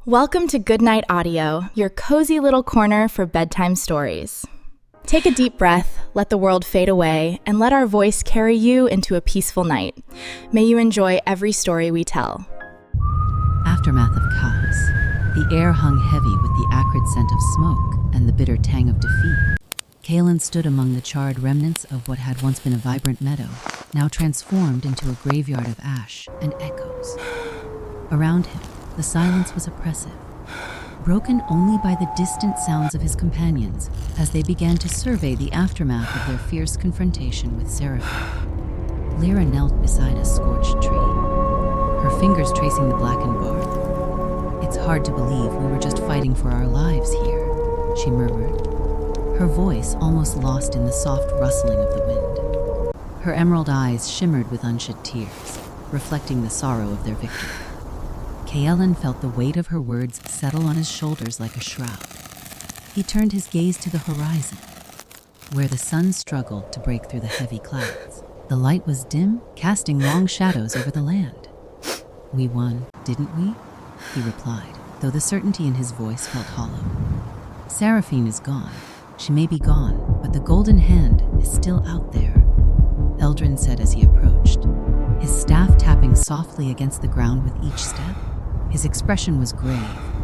Welcome to Goodnight Audio, your cozy little corner for bedtime stories. Take a deep breath, let the world fade away, and let our voice carry you into a peaceful night. May you enjoy every story we tell. Aftermath of chaos. The air hung heavy with the acrid scent of smoke and the bitter tang of defeat. Kaelan stood among the charred remnants of what had once been a vibrant meadow, now transformed into a graveyard of ash and echoes. Around him, the silence was oppressive, broken only by the distant sounds of his companions as they began to survey the aftermath of their fierce confrontation with Seraphina. Lyra knelt beside a scorched tree, her fingers tracing the blackened bark. "It's hard to believe we were just fighting for our lives here," she murmured, her voice almost lost in the soft rustling of the wind. Her emerald eyes shimmered with unshed tears, reflecting the sorrow of their victory. Kaelan felt the weight of her words settle on his shoulders like a shroud. He turned his gaze to the horizon, where the sun struggled to break through the heavy clouds. The light was dim, casting long shadows over the land. "We won, didn't we?" he replied, though the certainty in his voice felt hollow. "Seraphine is gone. She may be gone, but the golden hand is still out there," Eldrin said as he approached, his staff tapping softly against the ground with each step. His expression was grave,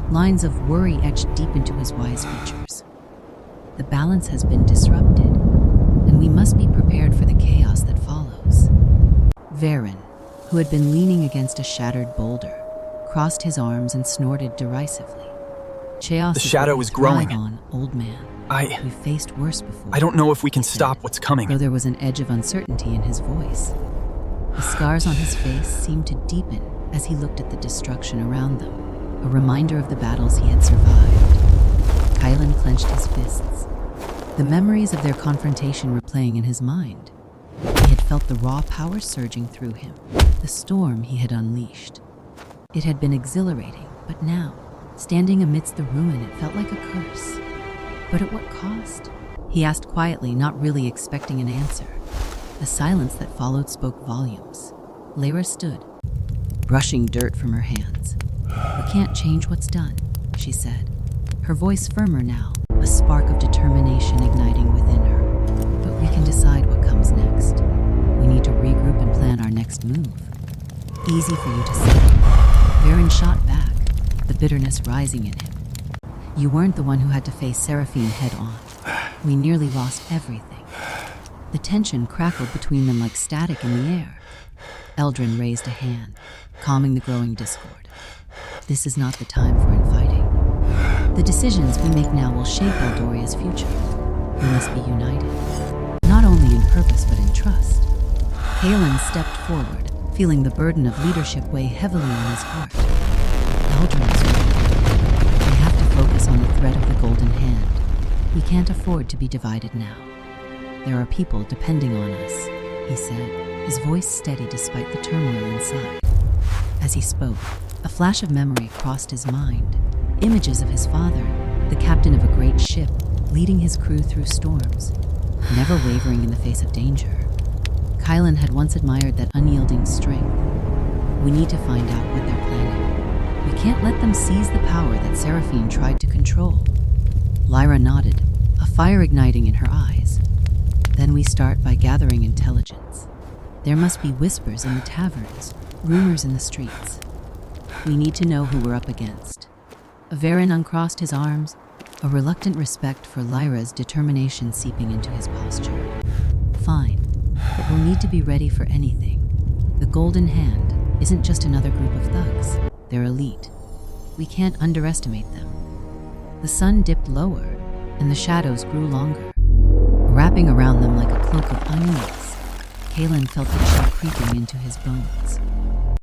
lines of worry etched deep into his wise features. "The balance has been disrupted, and we must be prepared for the chaos that follows." Varyn, who had been leaning against a shattered boulder, crossed his arms and snorted derisively. "Chaos The shadow is growing. On, old man. We've faced worse before." I don't know if we can stop what's coming. Though there was an edge of uncertainty in his voice. The scars on his face seemed to deepen as he looked at the destruction around them, a reminder of the battles he had survived. Kaelan clenched his fists, the memories of their confrontation replaying in his mind. He had felt the raw power surging through him, the storm he had unleashed. It had been exhilarating, but now, standing amidst the ruin, it felt like a curse. But at what cost? He asked quietly, not really expecting an answer. The silence that followed spoke volumes. Lyra stood, brushing dirt from her hands. "We can't change what's done," she said, her voice firmer now, a spark of determination igniting within her. "But we can decide what comes next. We need to regroup and plan our next move." "Easy for you to say." Varyn shot back, the bitterness rising in him. "You weren't the one who had to face Seraphine head on. We nearly lost everything." The tension crackled between them like static in the air. Eldrin raised a hand, calming the growing discord. "This is not the time for infighting. The decisions we make now will shape Eldoria's future. We must be united, not only in purpose but in trust." Kaelan stepped forward, feeling the burden of leadership weigh heavily on his heart. Eldrin was right. We have to focus on the threat of the golden hand. We can't afford to be divided now. "There are people depending on us," he said, his voice steady despite the turmoil inside. As he spoke, a flash of memory crossed his mind. Images of his father, the captain of a great ship, leading his crew through storms, never wavering in the face of danger. Kaelan had once admired that unyielding strength. "We need to find out what they're planning. We can't let them seize the power that Seraphine tried to control." Lyra nodded, a fire igniting in her eyes. "Then we start by gathering intelligence. There must be whispers in the taverns, rumors in the streets. We need to know who we're up against." Varyn uncrossed his arms, a reluctant respect for Lyra's determination seeping into his posture. "Fine, but we'll need to be ready for anything. The Golden Hand isn't just another group of thugs. They're elite. We can't underestimate them." The sun dipped lower, and the shadows grew longer, wrapping around them like a cloak of unease. Kaelan felt the chill creeping into his bones.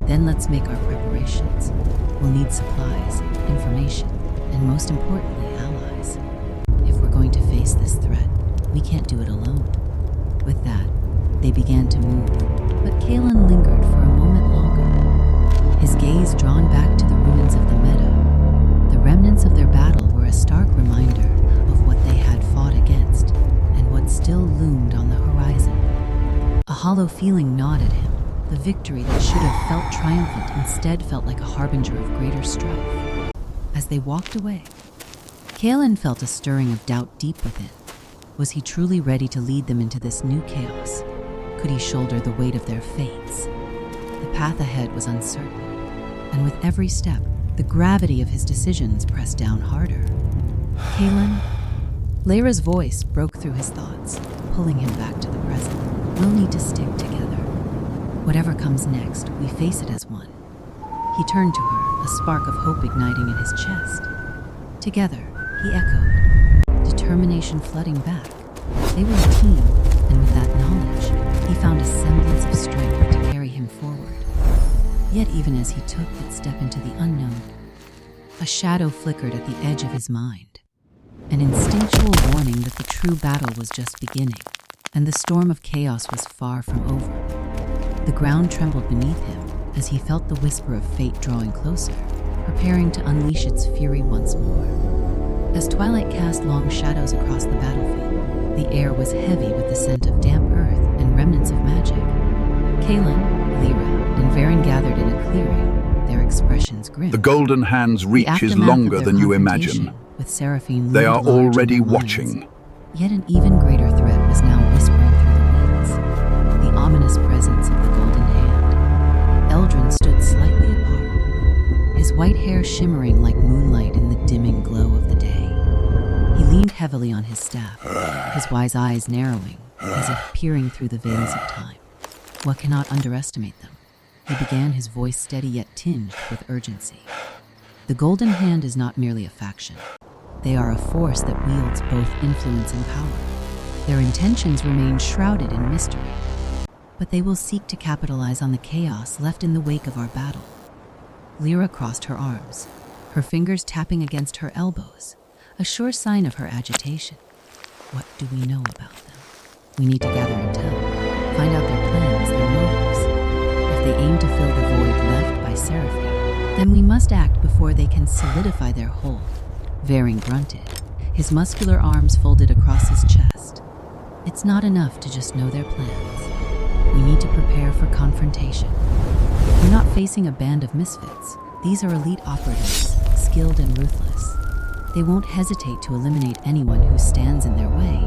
"Then let's make our preparations. We'll need supplies, information, and most importantly, allies. If we're going to face this threat, we can't do it alone." With that, they began to move, but Kaelan lingered for a moment longer, his gaze drawn back to the ruins of the meadow. The remnants of their battle were a stark reminder of what they had fought against and what still loomed on the horizon. A hollow feeling gnawed at him. The victory that should have felt triumphant instead felt like a harbinger of greater strife. As they walked away, Kaelan felt a stirring of doubt deep within. Was he truly ready to lead them into this new chaos? Could he shoulder the weight of their fates? The path ahead was uncertain, and with every step, the gravity of his decisions pressed down harder. Kaelan, Lyra's voice broke through his thoughts, pulling him back to the present. We'll need to stick together. Whatever comes next, we face it as one. He turned to her, a spark of hope igniting in his chest. Together, he echoed, determination flooding back. They were a team, and with that knowledge, he found a semblance of strength to carry him forward. Yet even as he took that step into the unknown, a shadow flickered at the edge of his mind, an instinctual warning that the true battle was just beginning, and the storm of chaos was far from over. The ground trembled beneath him as he felt the whisper of fate drawing closer, preparing to unleash its fury once more. As twilight cast long shadows across the battlefield, the air was heavy with the scent of damp earth and remnants of magic. Kaelan, Lyra, and Varyn gathered in a clearing, their expressions grim. The golden hand's reach is longer than you imagine. With Seraphine They are loomed large already in the lines. watching. Yet an even greater threat was now whispering through the winds, the ominous presence of the golden hand. Eldrin stood slightly apart, his white hair shimmering like moonlight in the dimming glow of the day. He leaned heavily on his staff, his wise eyes narrowing, as if peering through the veils of time. One cannot underestimate them. He began, his voice steady yet tinged with urgency. The Golden Hand is not merely a faction. They are a force that wields both influence and power. Their intentions remain shrouded in mystery, but they will seek to capitalize on the chaos left in the wake of our battle. Lyra crossed her arms, her fingers tapping against her elbows, a sure sign of her agitation. What do we know about them? We need to gather intel, find out their plans, their motives. If they aim to fill the void left by Seraphina, then we must act before they can solidify their hold. Varyn grunted, his muscular arms folded across his chest. It's not enough to just know their plans. We need to prepare for confrontation. We're not facing a band of misfits. These are elite operatives, skilled and ruthless. They won't hesitate to eliminate anyone who stands in their way.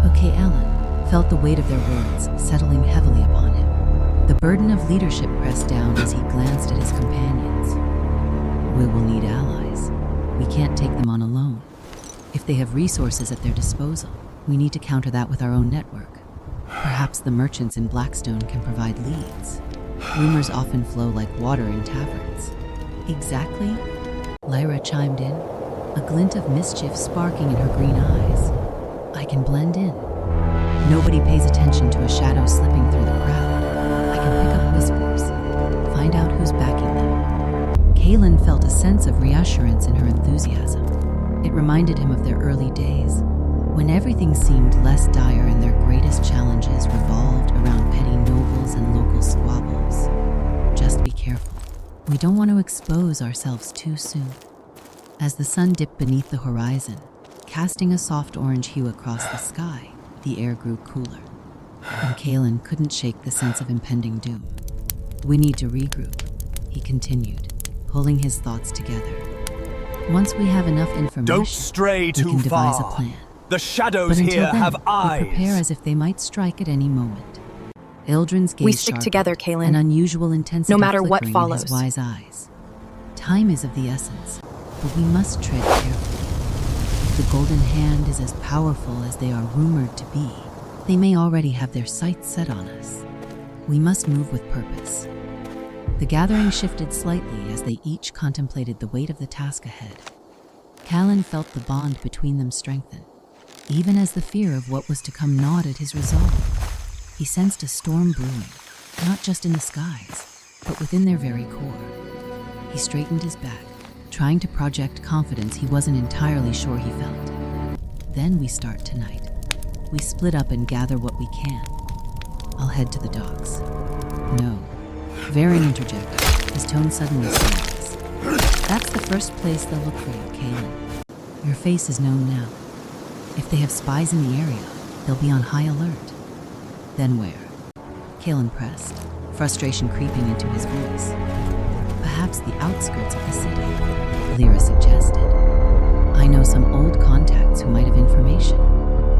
Okay, Kaelan felt the weight of their words settling heavily upon him. The burden of leadership pressed down as he glanced at his companions. We will need allies. We can't take them on alone. If they have resources at their disposal, we need to counter that with our own network. Perhaps the merchants in Blackstone can provide leads. Rumors often flow like water in taverns. Exactly? Lyra chimed in, a glint of mischief sparking in her green eyes. I can blend in. Nobody pays attention to a shadow slipping through the crowd. I can pick up whispers, find out who's backing them. Kaelan felt a sense of reassurance in her enthusiasm. It reminded him of their early days, when everything seemed less dire and their greatest challenges revolved around petty nobles and local squabbles. Just be careful. We don't want to expose ourselves too soon. As the sun dipped beneath the horizon, casting a soft orange hue across the sky, the air grew cooler, and Kaelan couldn't shake the sense of impending doom. We need to regroup, he continued, pulling his thoughts together. Once we have enough information, Don't stray we too can devise far. a plan. The shadows But until here then, have we eyes. prepare as if they might strike at any moment. Eldrin's gaze We stick sharpened, together, Kaelan. an unusual intensity No matter what flickering in his follows. wise eyes. Time is of the essence, but we must tread carefully. If the Golden Hand is as powerful as they are rumored to be, they may already have their sights set on us. We must move with purpose. The gathering shifted slightly as they each contemplated the weight of the task ahead. Kaelan felt the bond between them strengthen, even as the fear of what was to come gnawed at his resolve. He sensed a storm brewing, not just in the skies, but within their very core. He straightened his back, trying to project confidence he wasn't entirely sure he felt. Then we start tonight. We split up and gather what we can. I'll head to the docks. No. Varyn interjected, his tone suddenly serious. That's the first place they'll look for you, Kaelan. Your face is known now. If they have spies in the area, they'll be on high alert. Then where? Kaelan pressed, frustration creeping into his voice. Perhaps the outskirts of the city. Lyra suggested. I know some old contacts who might have information.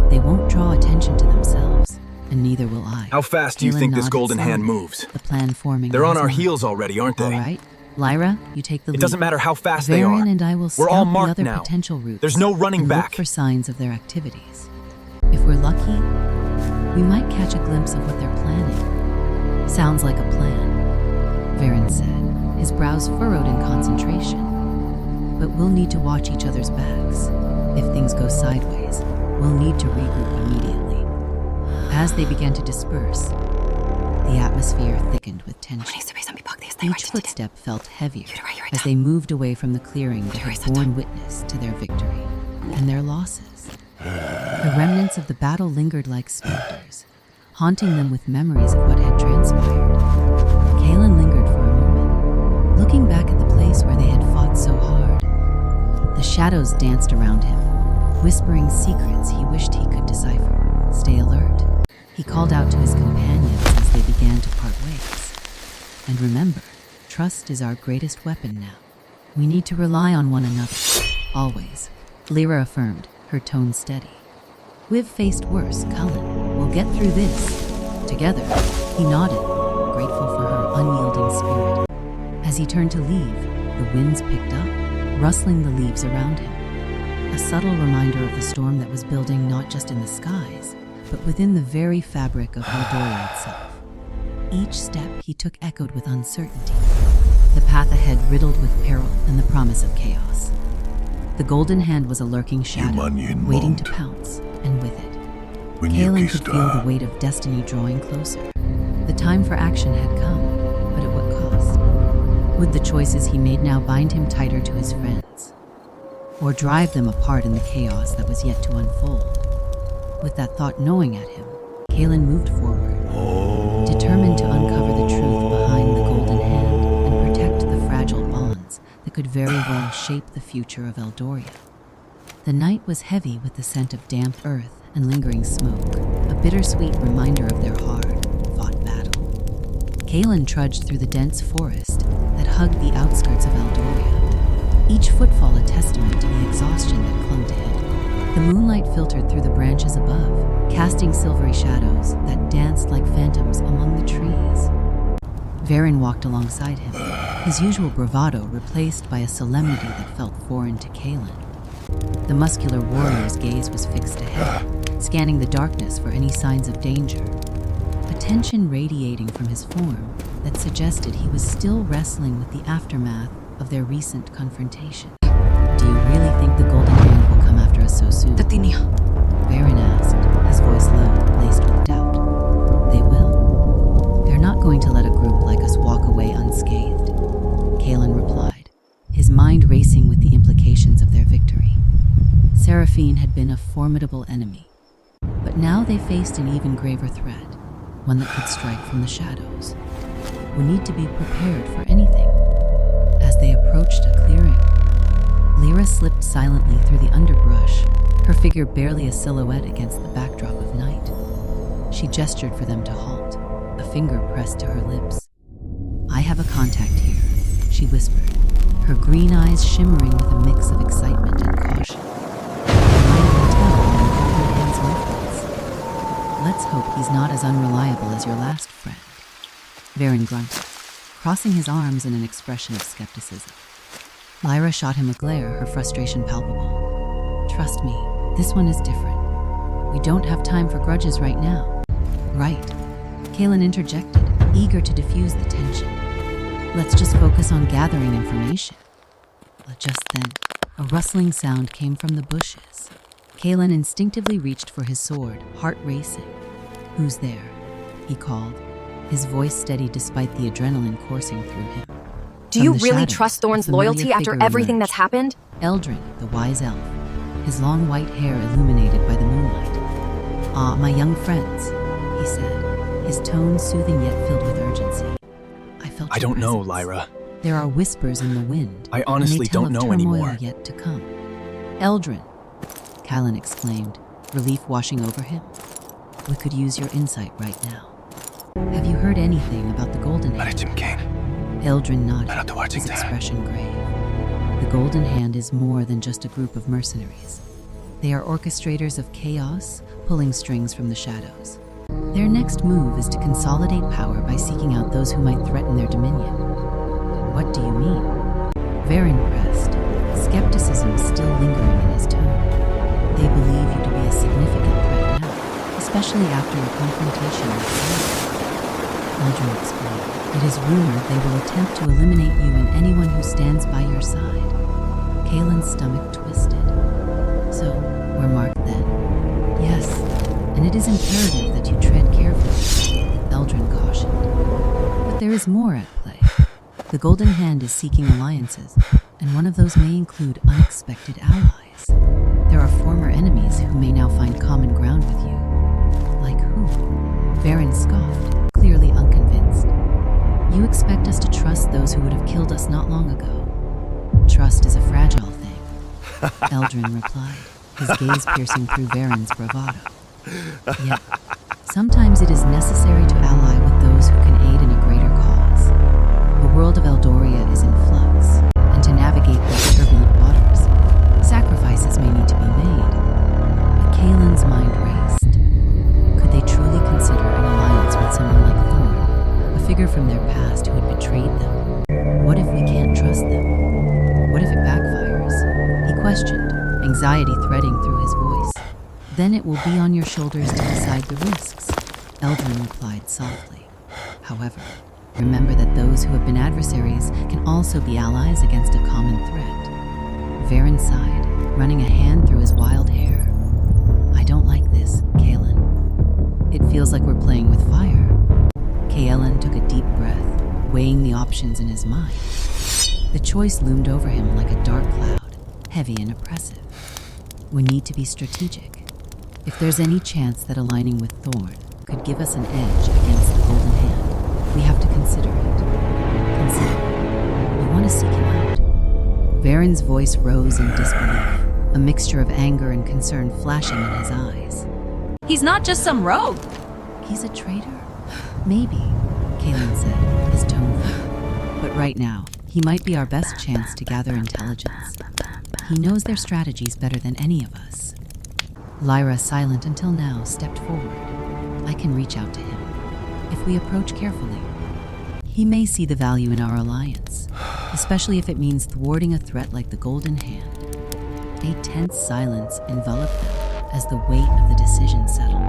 They won't draw attention to themselves, and neither will I. How fast do you Kaelan think this nodded golden hand slowly, moves? the plan forming. They're in on his our mind. heels already, aren't All they? right, Lyra, you take the lead. It doesn't matter how fast they Varyn are. and I will We're all scout the marked other now. potential routes. There's no running and back. Look for signs of their activities. If we're lucky, we might catch a glimpse of what they're planning. Sounds like a plan, Varyn said, his brows furrowed in concentration. But we'll need to watch each other's backs. If things go sideways, we'll need to regroup immediately. As they began to disperse, the atmosphere thickened with tension. Each footstep felt heavier as they moved away from the clearing that had borne witness to their victory and their losses. The remnants of the battle lingered like specters, haunting them with memories of what had transpired. Kaelan lingered for a moment, looking back at the place where they had fought so hard. The shadows danced around him, whispering secrets he wished he could decipher. Stay alert. He called out to his companions as they began to part ways. And remember, trust is our greatest weapon now. We need to rely on one another, always. Lyra affirmed, her tone steady. We've faced worse, Cullen. We'll get through this. Together, he nodded, grateful for her unyielding spirit. As he turned to leave, the winds picked up, rustling the leaves around him. A subtle reminder of the storm that was building not just in the skies, but within the very fabric of Eldoria itself. Each step he took echoed with uncertainty, the path ahead riddled with peril and the promise of chaos. The golden hand was a lurking shadow, waiting to pounce, and with it, Kaelan could feel the weight of destiny drawing closer. The time for action had come, but at what cost? Would the choices he made now bind him tighter to his friends, or drive them apart in the chaos that was yet to unfold? With that thought gnawing at him, Kaelan moved forward, determined to uncover the truth behind the golden hand and protect the fragile bonds that could very well shape the future of Eldoria. The night was heavy with the scent of damp earth and lingering smoke, a bittersweet reminder of their hard-fought battle. Kaelan trudged through the dense forest that hugged the outskirts of Eldoria, each footfall a testament to the exhaustion that clung to him. The moonlight filtered through the branches above, casting silvery shadows that danced like phantoms among the trees. Varyn walked alongside him, his usual bravado replaced by a solemnity that felt foreign to Kaelan. The muscular warrior's gaze was fixed ahead, scanning the darkness for any signs of danger, a tension radiating from his form that suggested he was still wrestling with the aftermath of their recent confrontation. Do you really think the Golden Hand will come after us so soon? Varyn asked, his voice low, laced with doubt. They will. They're not going to let a group like us walk away unscathed, Kaelan replied, his mind racing with the implications of their victory. Seraphine had been a formidable enemy, but now they faced an even graver threat, one that could strike from the shadows. We need to be prepared for anything. As they approached a clearing, Lyra slipped silently through the underbrush, her figure barely a silhouette against the backdrop of night. She gestured for them to halt, a finger pressed to her lips. I have a contact here, she whispered, her green eyes shimmering with a mix of excitement and caution. I can tell in the golden hand's movements. Let's hope he's not as unreliable as your last friend. Varyn grunted, crossing his arms in an expression of skepticism. Lyra shot him a glare, her frustration palpable. Trust me, this one is different. We don't have time for grudges right now. Right, Kaelan interjected, eager to diffuse the tension. Let's just focus on gathering information. But just then, a rustling sound came from the bushes. Kaelan instinctively reached for his sword, heart racing. Who's there? He called, his voice steady despite the adrenaline coursing through him. Do you really trust Thorne's loyalty after everything that's happened? Eldrin, the Wise elf, his long white hair illuminated by the moonlight. Ah, my young friends, he said, his tone soothing yet filled with urgency. I don't know, Lyra. There are whispers in the wind. I honestly and they tell don't of know turmoil anymore. Yet to come. Eldrin, Kaelan exclaimed, relief washing over him. We could use your insight right now. Have you heard anything about the Golden Hand? Eldrin nodded, his expression grave. The the Golden Hand is more than just a group of mercenaries. They are orchestrators of chaos, pulling strings from the shadows. Their next move is to consolidate power by seeking out those who might threaten their dominion. What do you mean? Varyn pressed, skepticism still lingering in his tone. They believe you to be a significant threat now, especially after your confrontation with Seraphina. Eldrin explained. It is rumored they will attempt to eliminate you and anyone who stands by your side. Kaelan's stomach twisted. So, we're marked then? Yes, and it is imperative that you tread carefully, Eldrin cautioned. But there is more at play. The Golden Hand is seeking alliances, and one of those may include unexpected allies. There are former enemies who may now find common ground with you. Like who? Varyn scoffed, clearly unconvinced. You expect us to trust those who would have killed us not long ago. Trust is a fragile thing, Eldrin replied, his gaze piercing through Varyn's bravado. Yet, sometimes it is necessary to ally with those who can aid in a greater cause. The world of Eldoria is in flux, and to navigate those turbulent waters, sacrifices may need to be made. But Kaelan's mind raced. Could they truly consider an alliance with someone like Thorne, a figure from their past who had betrayed them? What if we can't trust them? What if it backfires? He questioned, anxiety threading through his voice. Then it will be on your shoulders to decide the risks, Eldrin replied softly. However, remember that those who have been adversaries can also be allies against a common threat. Varyn sighed, running a hand through his wild hair. I don't like this, Kaelan. It feels like we're playing with fire. Kaelan took a deep breath, weighing the options in his mind. The choice loomed over him like a dark cloud, heavy and oppressive. We need to be strategic. If there's any chance that aligning with Thorne could give us an edge against the Golden Hand, we have to consider it. Consider. We want to seek him out. Varyn's voice rose in disbelief, a mixture of anger and concern flashing in his eyes. He's not just some rogue. He's a traitor? Maybe, Kaelan said, his tone firm. But right now, he might be our best chance to gather intelligence. He knows their strategies better than any of us. Lyra, silent until now, stepped forward. I can reach out to him. If we approach carefully, he may see the value in our alliance, especially if it means thwarting a threat like the Golden Hand. A tense silence enveloped them as the weight of the decision settled.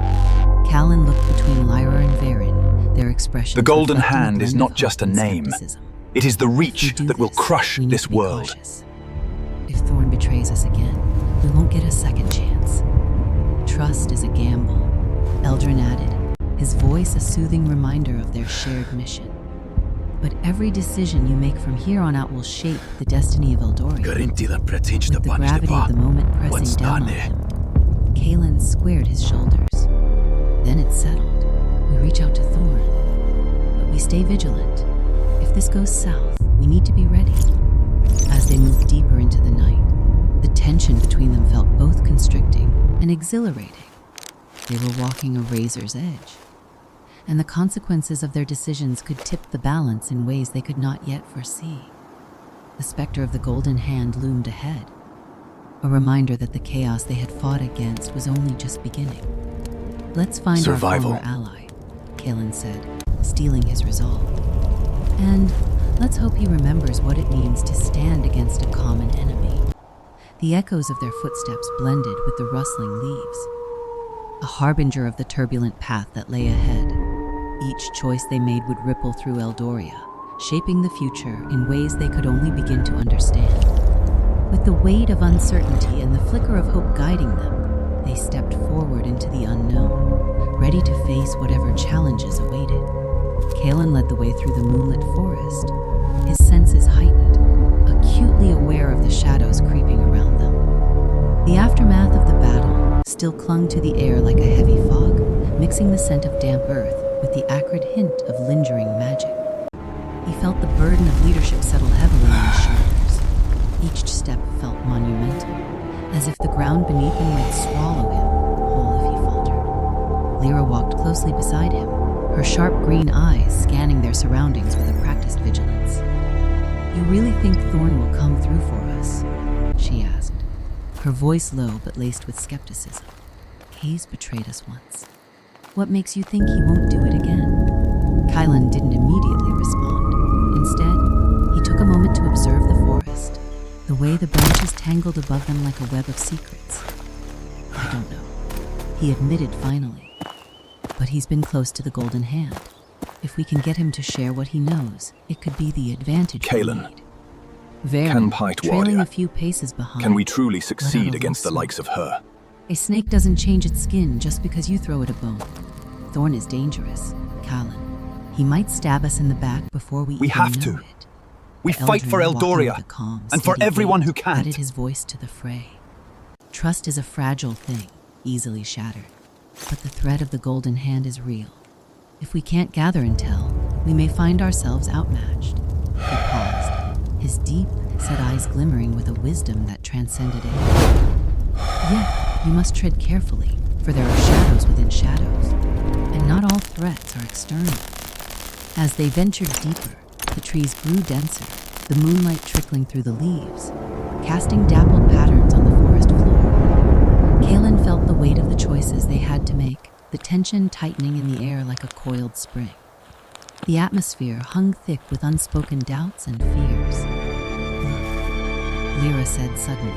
Kaelan looked between Lyra and Varyn, their expressions. The Golden reflecting Hand is blend not of just a hope and name. skepticism. It is the If we reach do that will this, crush we need this to be world. cautious. If Thorne betrays us again, we won't get a second chance. Trust is a gamble, Eldrin added, his voice a soothing reminder of their shared mission. But every decision you make from here on out will shape the destiny of Eldoria. With the gravity of the moment pressing down on him, Kaelan squared his shoulders. Then it settled. We reach out to Thorne, but we stay vigilant. If this goes south, we need to be ready. As they moved deeper into the night, the tension between them felt both constricting and exhilarating. They were walking a razor's edge, and the consequences of their decisions could tip the balance in ways they could not yet foresee. The specter of the Golden Hand loomed ahead, a reminder that the chaos they had fought against was only just beginning. Let's find Survival. our former ally, Kaelan said, steeling his resolve. And let's hope he remembers what it means to stand against a common enemy. The echoes of their footsteps blended with the rustling leaves, a harbinger of the turbulent path that lay ahead. Each choice they made would ripple through Eldoria, shaping the future in ways they could only begin to understand. With the weight of uncertainty and the flicker of hope guiding them, they stepped forward into the unknown, ready to face whatever challenges awaited. Kaelan led the way through the moonlit forest, his senses heightened, acutely aware of the shadows creeping around them. The aftermath of the battle still clung to the air like a heavy fog, mixing the scent of damp earth with the acrid hint of lingering magic. He felt the burden of leadership settle heavily on his shoulders. Each step felt monumental, as if the ground beneath him might swallow him whole if he faltered. Lyra walked closely beside him, her sharp green eyes scanning their surroundings with a practiced vigilance. You really think Thorne will come through for us? She asked, her voice low but laced with skepticism. He's betrayed us once. What makes you think he won't do it again? Kaelan didn't immediately respond. Instead, he took a moment to observe the forest, the way the branches tangled above them like a web of secrets. I don't know, he admitted finally. But he's been close to the Golden Hand. If we can get him to share what he knows, it could be the advantage Kaelan, we need. Varyn, can Pite trailing warrior. a few paces behind. Can we truly succeed against the likes of her? A snake doesn't change its skin just because you throw it a bone. Thorne is dangerous, Kaelan. He might stab us in the back before we even have know to. it. We fight for Eldrin, walking Eldoria, with a calm, and for steady everyone gait, who can't. added his voice to the fray. Trust is a fragile thing, easily shattered. But the threat of the Golden Hand is real. If we can't gather intel, we may find ourselves outmatched. He paused, his deep, set eyes glimmering with a wisdom that transcended age. Yet, you must tread carefully, for there are shadows within shadows, and not all threats are external. As they ventured deeper, the trees grew denser, the moonlight trickling through the leaves, casting dappled patterns on the forest floor. Kaelan felt the weight of the choices they had to make, the tension tightening in the air like a coiled spring. The atmosphere hung thick with unspoken doubts and fears. Look, Lyra said suddenly,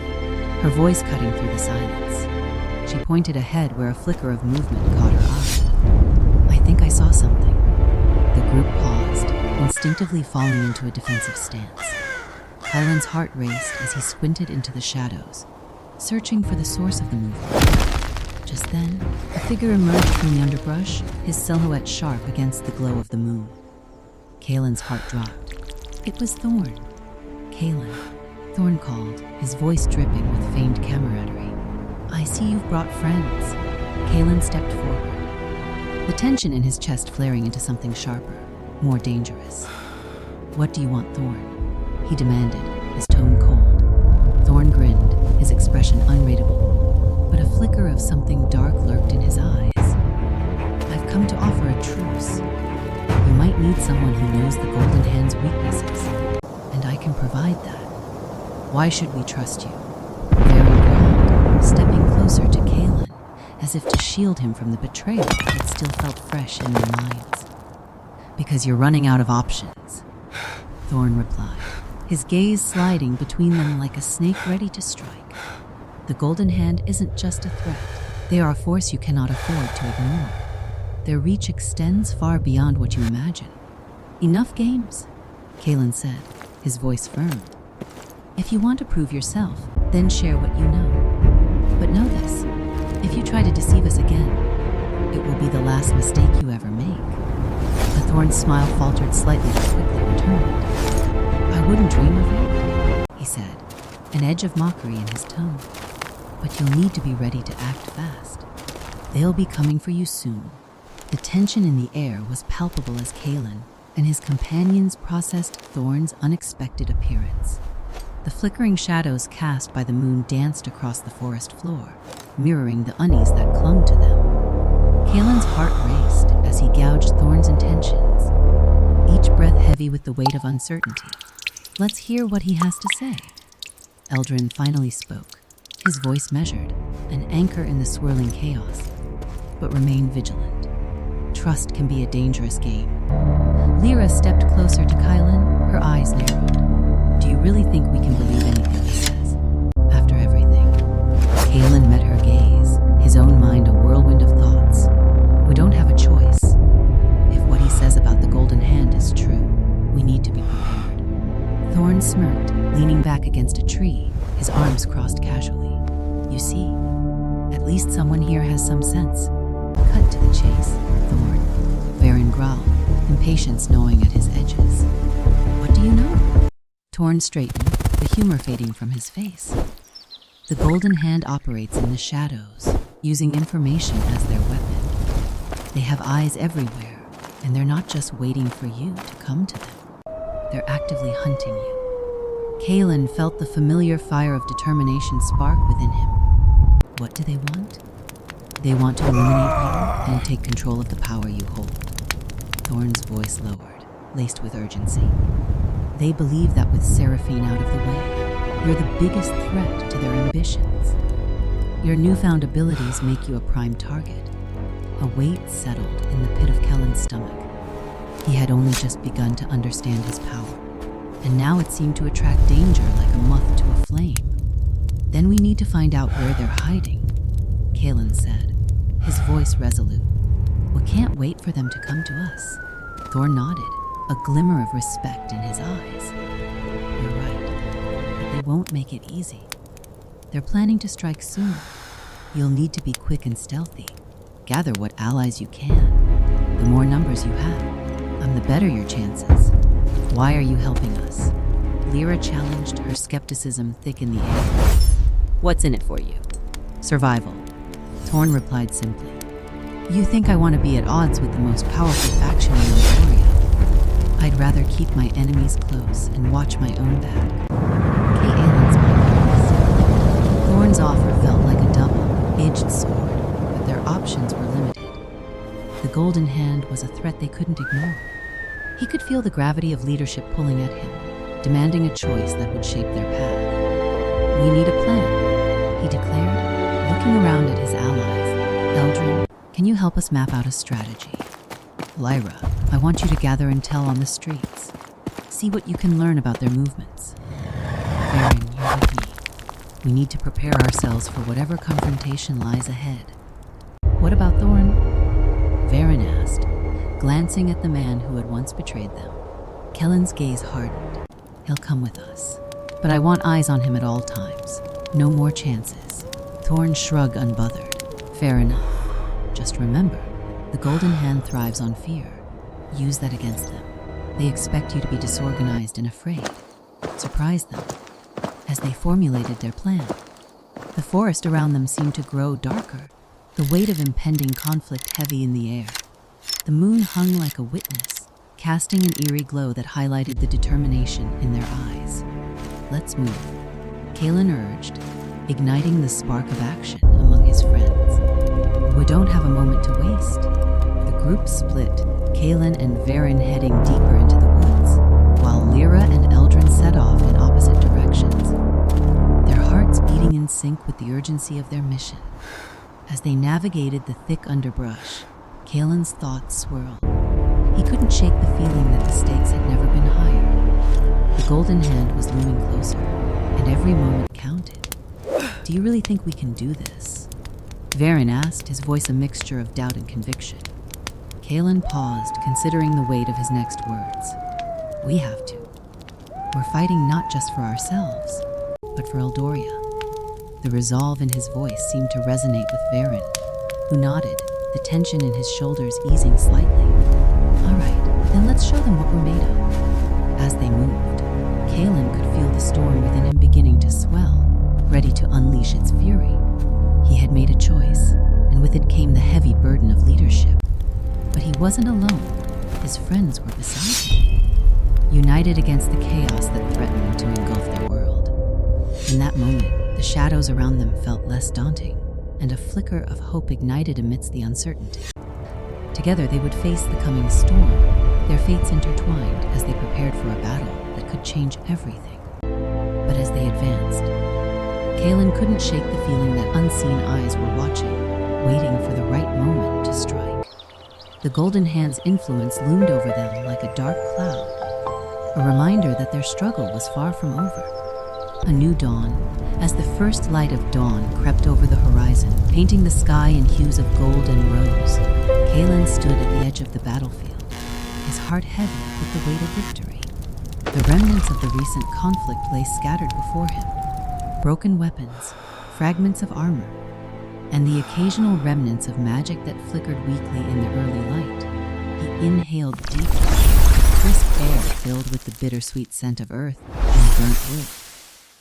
her voice cutting through the silence. She pointed ahead where a flicker of movement caught her eye. I think I saw something. The group paused, instinctively falling into a defensive stance. Kaelan's heart raced as he squinted into the shadows, searching for the source of the movement. Just then, a figure emerged from the underbrush, his silhouette sharp against the glow of the moon. Kaelan's heart dropped. It was Thorne. Kaelan, Thorne called, his voice dripping with feigned camaraderie. I see you've brought friends. Kaelan stepped forward, the tension in his chest flaring into something sharper, more dangerous. What do you want, Thorne? He demanded, his tone cold. Thorne grinned, his expression unreadable, but a flicker of something dark lurked in his eyes. I've come to offer a truce. You might need someone who knows the Golden Hand's weaknesses, and I can provide that. Why should we trust you? Varyn growled, stepping closer to Kaelan, as if to shield him from the betrayal that still felt fresh in their minds. Because you're running out of options, Thorne replied, his gaze sliding between them like a snake ready to strike. The Golden Hand isn't just a threat. They are a force you cannot afford to ignore. Their reach extends far beyond what you imagine. Enough games, Kaelan said, his voice firm. If you want to prove yourself, then share what you know. But know this, if you try to deceive us again, it will be the last mistake you ever make. The Thorne's smile faltered slightly but quickly returned. I wouldn't dream of it, he said, an edge of mockery in his tone. But you'll need to be ready to act fast. They'll be coming for you soon. The tension in the air was palpable as Kaelan and his companions processed Thorne's unexpected appearance. The flickering shadows cast by the moon danced across the forest floor, mirroring the unease that clung to them. Kaelan's heart raced as he gauged Thorne's intentions, each breath heavy with the weight of uncertainty. Let's hear what he has to say. Eldrin finally spoke, his voice measured, an anchor in the swirling chaos. But remain vigilant. Trust can be a dangerous game. Lyra stepped closer to Kaelan, her eyes narrowed. Do you really think we can believe anything he says? After everything. Kaelan met her gaze, his own mind a whirlwind of thoughts. We don't have a choice. If what he says about the Golden Hand is true, we need to be prepared. Thorne smirked, leaning back against a tree, his arms crossed casually. You see, at least someone here has some sense. Cut to the chase, Thorne. Varyn growled, impatience gnawing at his edges. What do you know? Thorne straightened, the humor fading from his face. The Golden Hand operates in the shadows, using information as their weapon. They have eyes everywhere, and they're not just waiting for you to come to them. They're actively hunting you. Kaelan felt the familiar fire of determination spark within him. What do they want? They want to eliminate you and take control of the power you hold. Thorne's voice lowered, laced with urgency. They believe that with Seraphine out of the way, you're the biggest threat to their ambitions. Your newfound abilities make you a prime target. A weight settled in the pit of Kaelan's stomach. He had only just begun to understand his power, and now it seemed to attract danger like a moth to a flame. Then we need to find out where they're hiding, Kaelan said, his voice resolute. We can't wait for them to come to us. Thorne nodded, a glimmer of respect in his eyes. You're right, but they won't make it easy. They're planning to strike soon. You'll need to be quick and stealthy. Gather what allies you can. The more numbers you have, the better your chances. Why are you helping us? Lyra challenged, her skepticism thick in the air. What's in it for you? Survival. Thorne replied simply. You think I want to be at odds with the most powerful faction in Euphoria? I'd rather keep my enemies close and watch my own back. Kaelan's mind. Thorne's offer felt like a double-edged sword, but their options were limited. The Golden Hand was a threat they couldn't ignore. He could feel the gravity of leadership pulling at him, demanding a choice that would shape their path. We need a plan, he declared, looking around at his allies. Eldrin, can you help us map out a strategy? Lyra, I want you to gather intel on the streets. See what you can learn about their movements. Varyn, you're with me. We need to prepare ourselves for whatever confrontation lies ahead. What about Thorne? Varyn asked, glancing at the man who had once betrayed them. Kaelan's gaze hardened. He'll come with us. But I want eyes on him at all times. No more chances. Thorne shrugged unbothered. Fair enough. Just remember, the Golden Hand thrives on fear. Use that against them. They expect you to be disorganized and afraid. Surprise them. As they formulated their plan, the forest around them seemed to grow darker, the weight of impending conflict heavy in the air. The moon hung like a witness, casting an eerie glow that highlighted the determination in their eyes. Let's move, Kaelan urged, igniting the spark of action among his friends. We don't have a moment to waste. The group split, Kaelan and Varyn heading deeper into the woods, while Lyra and Eldrin set off in opposite directions, their hearts beating in sync with the urgency of their mission. As they navigated the thick underbrush, Kaelan's thoughts swirled. He couldn't shake the feeling that the stakes had never been higher. The Golden Hand was looming closer, and every moment counted. Do you really think we can do this? Varyn asked, his voice a mixture of doubt and conviction. Kaelan paused, considering the weight of his next words. We have to. We're fighting not just for ourselves, but for Eldoria. The resolve in his voice seemed to resonate with Varyn, who nodded, the tension in his shoulders easing slightly. All right, then let's show them what we're made of. As they moved, Kaelan could feel the storm within him beginning to swell, ready to unleash its fury. He had made a choice, and with it came the heavy burden of leadership. But he wasn't alone. His friends were beside him, united against the chaos that threatened to engulf their world. In that moment, the shadows around them felt less daunting, and a flicker of hope ignited amidst the uncertainty. Together they would face the coming storm, their fates intertwined as they prepared for a battle that could change everything. But as they advanced, Kaelan couldn't shake the feeling that unseen eyes were watching, waiting for the right moment to strike. The Golden Hand's influence loomed over them like a dark cloud, a reminder that their struggle was far from over. A new dawn, as the first light of dawn crept over the horizon, painting the sky in hues of gold and rose, Kaelan stood at the edge of the battlefield, his heart heavy with the weight of victory. The remnants of the recent conflict lay scattered before him, broken weapons, fragments of armor, and the occasional remnants of magic that flickered weakly in the early light. He inhaled deeply, the crisp air filled with the bittersweet scent of earth and burnt wood,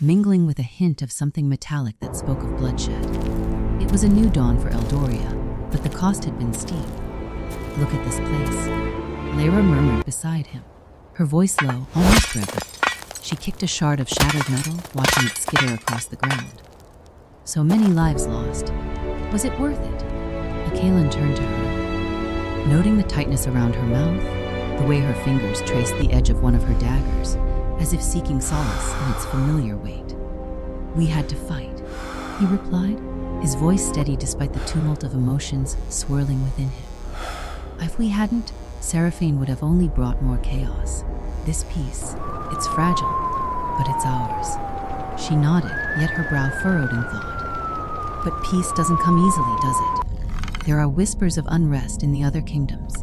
mingling with a hint of something metallic that spoke of bloodshed. It was a new dawn for Eldoria, but the cost had been steep. Look at this place, Lyra murmured beside him, her voice low, almost reverent. She kicked a shard of shattered metal, watching it skitter across the ground. So many lives lost. Was it worth it? Kaelan turned to her. Noting the tightness around her mouth, the way her fingers traced the edge of one of her daggers, as if seeking solace in its familiar weight. "We had to fight," he replied, his voice steady despite the tumult of emotions swirling within him. "If we hadn't, Seraphine would have only brought more chaos. This peace, it's fragile, but it's ours." She nodded, yet her brow furrowed in thought. "But peace doesn't come easily, does it? There are whispers of unrest in the other kingdoms.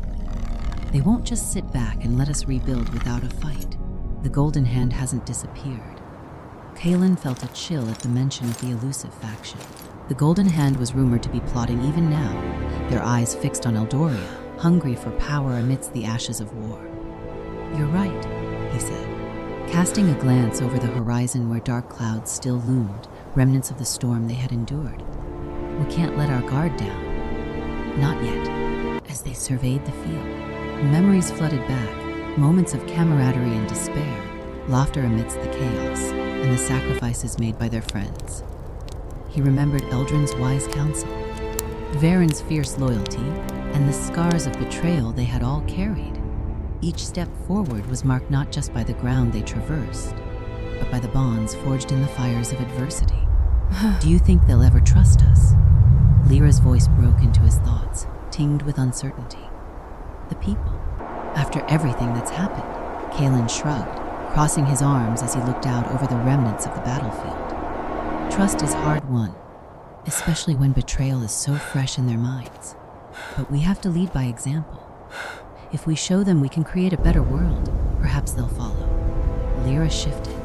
They won't just sit back and let us rebuild without a fight. The Golden Hand hasn't disappeared." Kaelan felt a chill at the mention of the elusive faction. The Golden Hand was rumored to be plotting even now, their eyes fixed on Eldoria, hungry for power amidst the ashes of war. "You're right," he said, casting a glance over the horizon where dark clouds still loomed, remnants of the storm they had endured. "We can't let our guard down." "Not yet." As they surveyed the field, memories flooded back, moments of camaraderie and despair, laughter amidst the chaos, and the sacrifices made by their friends. He remembered Eldrin's wise counsel, Varyn's fierce loyalty, and the scars of betrayal they had all carried. Each step forward was marked not just by the ground they traversed, but by the bonds forged in the fires of adversity. "Do you think they'll ever trust us?" Lyra's voice broke into his thoughts, tinged with uncertainty. "The people. After everything that's happened," Kaelan shrugged, crossing his arms as he looked out over the remnants of the battlefield. "Trust is hard won, especially when betrayal is so fresh in their minds. But we have to lead by example. If we show them we can create a better world, perhaps they'll follow." Lyra shifted,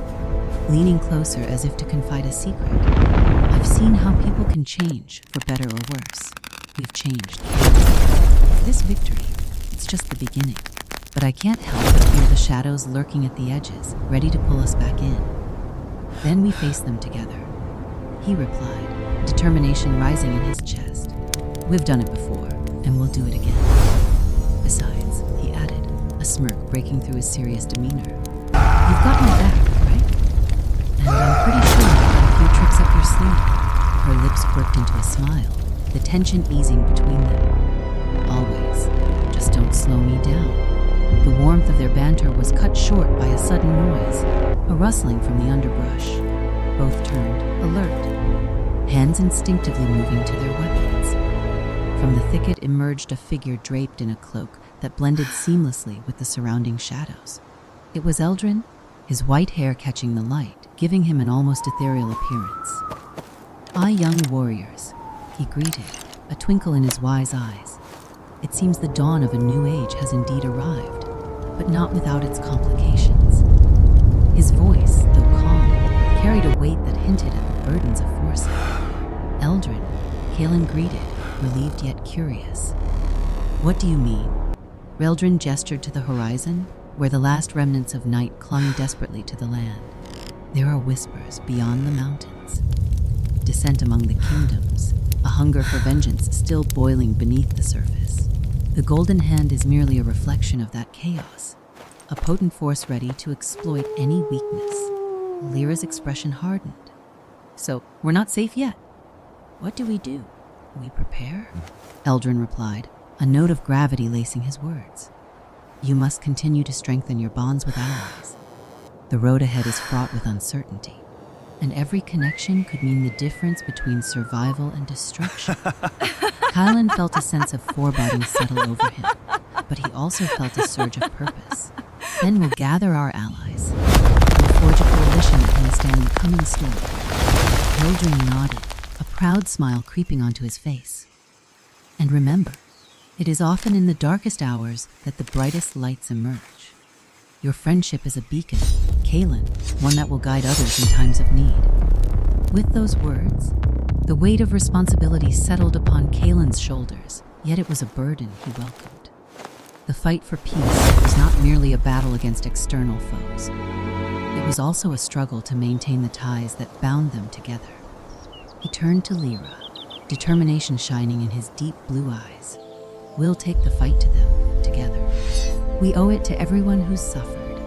leaning closer as if to confide a secret. "I've seen how people can change, for better or worse. We've changed. This victory, it's just the beginning. But I can't help but feel the shadows lurking at the edges, ready to pull us back in. Then we face them together," he replied, determination rising in his chest. "We've done it before, and we'll do it again. Besides," he added, a smirk breaking through his serious demeanor, "you've got my back, right? And I'm pretty sure you've got a few tricks up your sleeve." Her lips quirked into a smile, the tension easing between them. "Always. Just don't slow me down." The warmth of their banter was cut short by a sudden noise, a rustling from the underbrush. Both turned, alert, hands instinctively moving to their weapons. From the thicket emerged a figure draped in a cloak that blended seamlessly with the surrounding shadows. It was Eldrin, his white hair catching the light, giving him an almost ethereal appearance. "Ah, young warriors," he greeted, a twinkle in his wise eyes. "It seems the dawn of a new age has indeed arrived, but not without its complications." His voice, though calm, carried a weight that hinted at the burdens of foresight. "Eldrin," Kaelan greeted, relieved yet curious. "What do you mean?" Eldrin gestured to the horizon, where the last remnants of night clung desperately to the land. "There are whispers beyond the mountains. Dissent among the kingdoms, a hunger for vengeance still boiling beneath the surface. The Golden Hand is merely a reflection of that chaos, a potent force ready to exploit any weakness." Lyra's expression hardened. "So, we're not safe yet. What do? We prepare?" Eldrin replied, a note of gravity lacing his words. "You must continue to strengthen your bonds with allies. The road ahead is fraught with uncertainty, and every connection could mean the difference between survival and destruction." Kaelan felt a sense of foreboding settle over him, but he also felt a surge of purpose. "Then we'll gather our allies. We'll forge a coalition that can withstand the coming storm." Eldrin nodded, a proud smile creeping onto his face. "And remember, it is often in the darkest hours that the brightest lights emerge. Your friendship is a beacon, Kaelan, one that will guide others in times of need." With those words, the weight of responsibility settled upon Kaelan's shoulders, yet it was a burden he welcomed. The fight for peace was not merely a battle against external foes. It was also a struggle to maintain the ties that bound them together. He turned to Lyra, determination shining in his deep blue eyes. "We'll take the fight to them, together. We owe it to everyone who's suffered."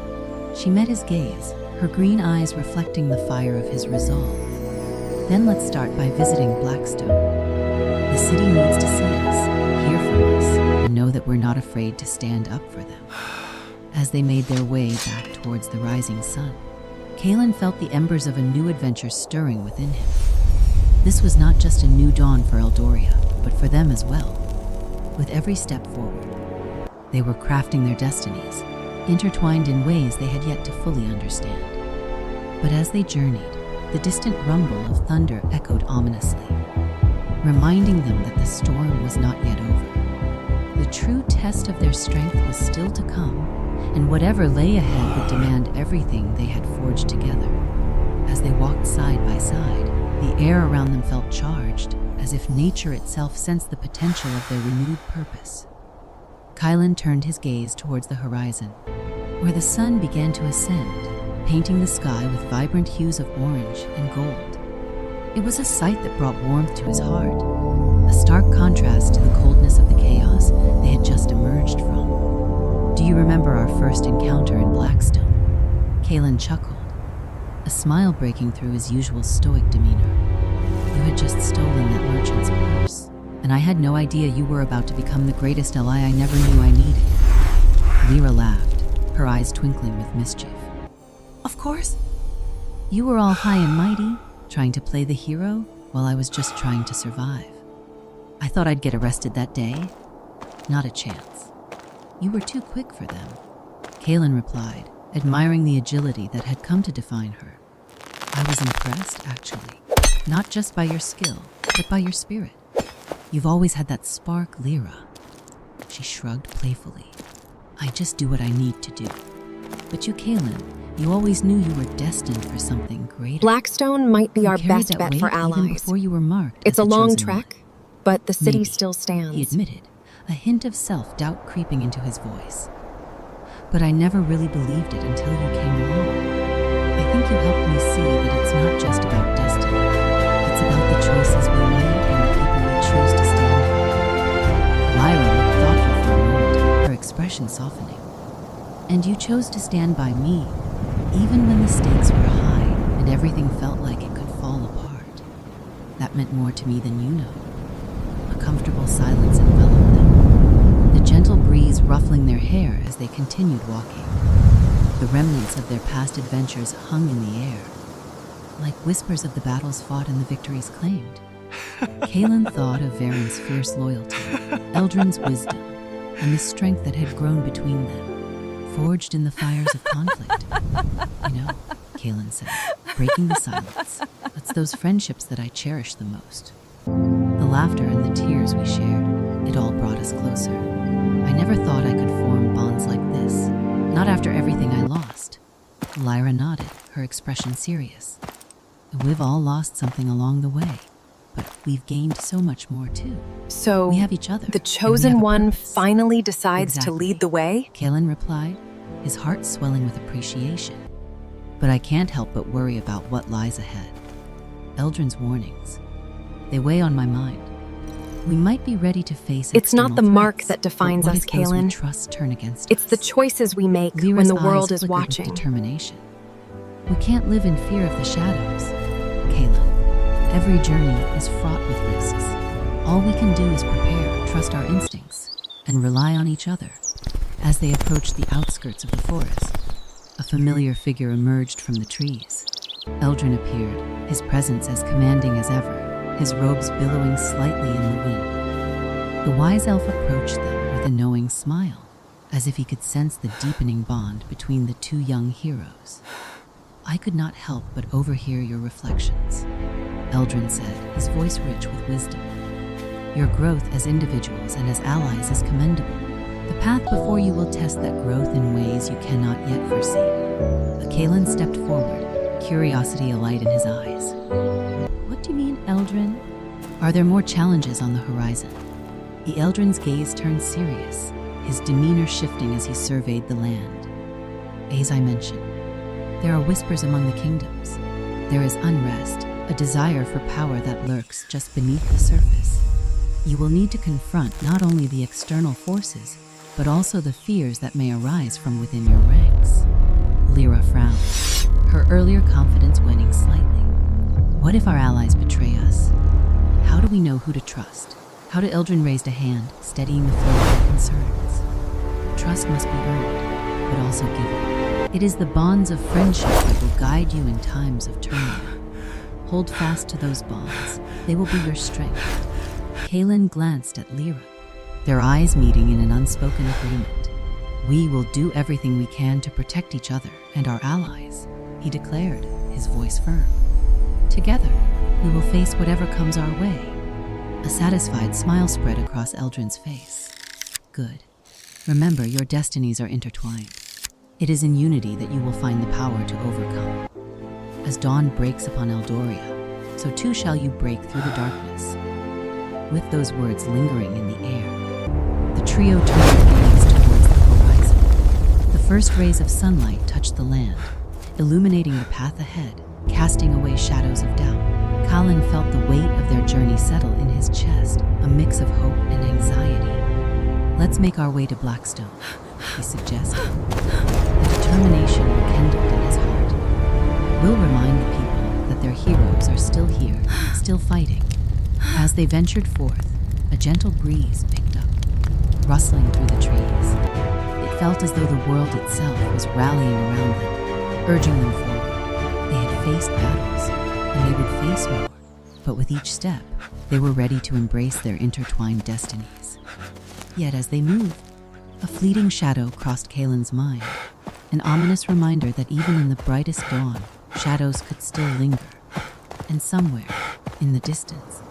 She met his gaze, her green eyes reflecting the fire of his resolve. "Then let's start by visiting Blackstone. The city needs to see us, hear from us, and know that we're not afraid to stand up for them." As they made their way back towards the rising sun, Kaelan felt the embers of a new adventure stirring within him. This was not just a new dawn for Eldoria, but for them as well. With every step forward, they were crafting their destinies, intertwined in ways they had yet to fully understand. But as they journeyed, the distant rumble of thunder echoed ominously, reminding them that the storm was not yet over. The true test of their strength was still to come, and whatever lay ahead would demand everything they had forged together. As they walked side by side, the air around them felt charged, as if nature itself sensed the potential of their renewed purpose. Kaelan turned his gaze towards the horizon, where the sun began to ascend, painting the sky with vibrant hues of orange and gold. It was a sight that brought warmth to his heart, a stark contrast to the coldness of the chaos they had just emerged from. "Do you remember our first encounter in Blackstone?" Kaelan chuckled, a smile breaking through his usual stoic demeanor. "You had just stolen that merchant's purse, and I had no idea you were about to become the greatest ally I never knew I needed." Lyra laughed, her eyes twinkling with mischief. "Of course. You were all high and mighty, trying to play the hero, while I was just trying to survive. I thought I'd get arrested that day. Not a chance. You were too quick for them," Kaelan replied, admiring the agility that had come to define her. "I was impressed, actually. Not just by your skill, but by your spirit. You've always had that spark, Lyra." She shrugged playfully. "I just do what I need to do. But you, Kaelan, you always knew you were destined for something greater. Blackstone might be our You carried best that bet weight for even allies. before you were marked It's as a the long chosen one." trek, but the city Maybe, still stands. he admitted, a hint of self-doubt creeping into his voice. "But I never really believed it until you came along. I think you helped me see that it's not just about destiny. It's about the choices we make and the people we choose to stand by." Lyra looked thoughtful for a moment, her expression softening. "And you chose to stand by me, even when the stakes were high and everything felt like it could fall apart. That meant more to me than you know." A comfortable silence enveloped them, the gentle breeze ruffling their hair as they continued walking. The remnants of their past adventures hung in the air, like whispers of the battles fought and the victories claimed. Kaelan thought of Varyn's fierce loyalty, Eldrin's wisdom, and the strength that had grown between them, forged in the fires of conflict. "You know," Kaelan said, breaking the silence, "it's those friendships that I cherish the most. The laughter and the tears we shared, it all brought us closer. I never thought I could form bonds like this, not after everything I lost." Lyra nodded, her expression serious. "We've all lost something along the way, but we've gained so much more too. So, We have each other. the and we chosen have a one purpose." finally decides Exactly. to lead the way? Kaelan replied, his heart swelling with appreciation. "But I can't help but worry about what lies ahead. Eldrin's warnings, they weigh on my mind. We might be ready to face It's not external the mark threats, that defines but what us, if those we Kaelan. trust turn against It's us? the choices we make when Lyra's the world eyes is flickered with watching. determination. "We can't live in fear of the shadows, Kaelan. Every journey is fraught with risks. All we can do is prepare, trust our instincts, and rely on each other." As they approached the outskirts of the forest, a familiar figure emerged from the trees. Eldrin appeared, his presence as commanding as ever, his robes billowing slightly in the wind. The wise elf approached them with a knowing smile, as if he could sense the deepening bond between the two young heroes. "I could not help but overhear your reflections," Eldrin said, his voice rich with wisdom. "Your growth as individuals and as allies is commendable. The path before you will test that growth in ways you cannot yet foresee." Kaelan stepped forward, curiosity alight in his eyes. "What do you mean, Eldrin? Are there more challenges on the horizon?" The Eldrin's gaze turned serious, his demeanor shifting as he surveyed the land. "As I mentioned, there are whispers among the kingdoms. There is unrest, a desire for power that lurks just beneath the surface. You will need to confront not only the external forces, but also the fears that may arise from within your ranks." Lyra frowned, her earlier confidence waning slightly. "What if our allies betray us? How do we know who to trust?" How to Eldrin raised a hand, steadying the flow of their concerns. "Trust must be earned, but also giving. It is the bonds of friendship that will guide you in times of turmoil. Hold fast to those bonds. They will be your strength. Kaelan glanced at Lyra, their eyes meeting in an unspoken agreement. We will do everything we can to protect each other and our allies, he declared, his voice firm. Together, we will face whatever comes our way. A satisfied smile spread across Eldrin's face. Good. Remember, your destinies are intertwined. It is in unity that you will find the power to overcome. As dawn breaks upon Eldoria, so too shall you break through the darkness. With those words lingering in the air, the trio turned their gaze towards the horizon. The first rays of sunlight touched the land, illuminating the path ahead, casting away shadows of doubt. Kaelan felt the weight of their journey settle in his chest, a mix of hope and anxiety. Let's make our way to Blackstone, he suggested. The determination rekindled in his heart. We'll remind the people that their heroes are still here, still fighting. As they ventured forth, a gentle breeze picked up, rustling through the trees. It felt as though the world itself was rallying around them, urging them forward. They had faced battles, and they would face more, but with each step, they were ready to embrace their intertwined destinies. Yet as they moved, a fleeting shadow crossed Kaelan's mind, an ominous reminder that even in the brightest dawn, shadows could still linger. And somewhere, in the distance,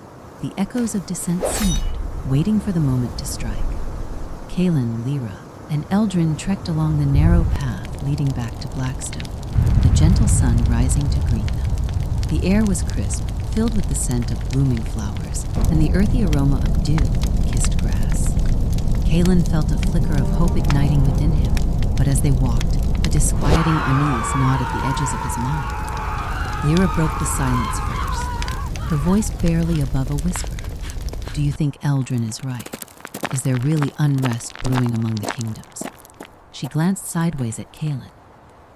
the echoes of dissent simmered, waiting for the moment to strike. Kaelan, Lyra, and Eldrin trekked along the narrow path leading back to Blackstone, the gentle sun rising to greet them. The air was crisp, filled with the scent of blooming flowers, and the earthy aroma of dew kissed grass. Kaelan felt a flicker of hope igniting within him, but as they walked, a disquieting unease gnawed at the edges of his mind. Lyra broke the silence first, her voice barely above a whisper. Do you think Eldrin is right? Is there really unrest brewing among the kingdoms? She glanced sideways at Kaelan,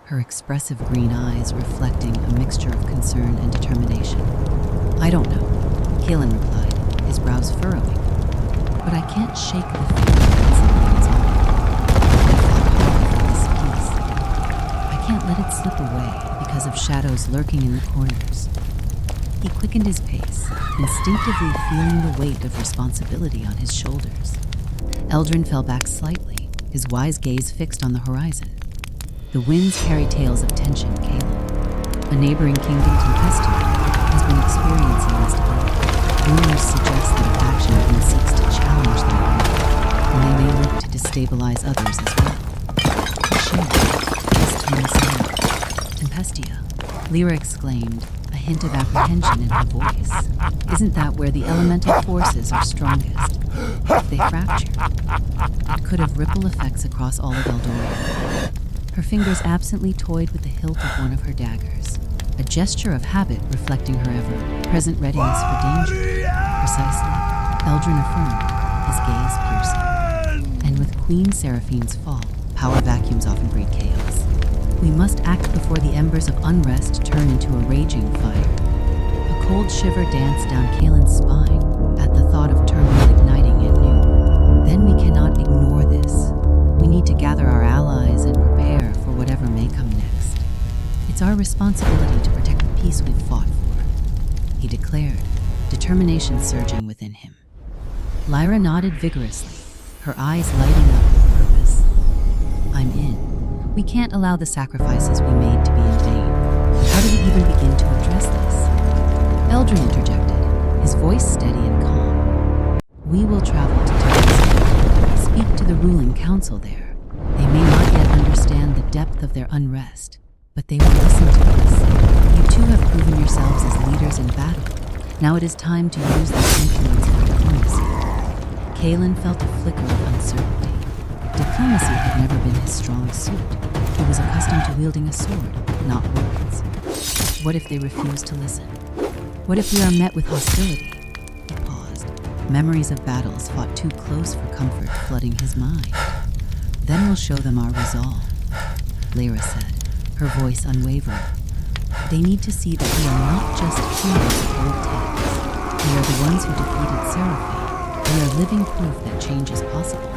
her expressive green eyes reflecting a mixture of concern and determination. I don't know, Kaelan replied, his brows furrowing. But I can't shake the feeling that something is on. I fought hard for this peace. I can't let it slip away because of shadows lurking in the corners. He quickened his pace, instinctively feeling the weight of responsibility on his shoulders. Eldrin fell back slightly, his wise gaze fixed on the horizon. The winds carry tales of tension, Kaelan. A neighboring kingdom, Tempestia, has been experiencing instability. Rumors suggest that a faction even seeks to challenge their own, and they may look to destabilize others as well. His tone sounded. Tempestia, Lyra exclaimed, a hint of apprehension in her voice. Isn't that where the elemental forces are strongest? If they fracture, it could have ripple effects across all of Eldoria. Her fingers absently toyed with the hilt of one of her daggers, a gesture of habit reflecting her ever-present readiness for danger. Precisely, Eldrin affirmed, his gaze piercing. And with Queen Seraphine's fall, power vacuums often breed chaos. We must act before the embers of unrest turn into a raging fire. A cold shiver danced down Kaelan's spine at the thought of turmoil igniting anew. Then we cannot ignore this. We need to gather our allies and prepare for whatever may come next. It's our responsibility to protect the peace we've fought for, he declared, determination surging within him. Lyra nodded vigorously, her eyes lighting up with purpose. I'm in. We can't allow the sacrifices we made to be in vain. How do we even begin to address this? Eldrin interjected, his voice steady and calm. We will travel to Tempestia, speak to the ruling council there. They may not yet understand the depth of their unrest, but they will listen to us. You two have proven yourselves as leaders in battle. Now it is time to use that influence for diplomacy. Kaelan felt a flicker of uncertainty. Diplomacy had never been his strong suit. He was accustomed to wielding a sword, not words. What if they refuse to listen? What if we are met with hostility? He paused, memories of battles fought too close for comfort flooding his mind. Then we'll show them our resolve, Lyra said, her voice unwavering. They need to see that we are not just heroes of old tales. We are the ones who defeated Seraphina. We are living proof that change is possible.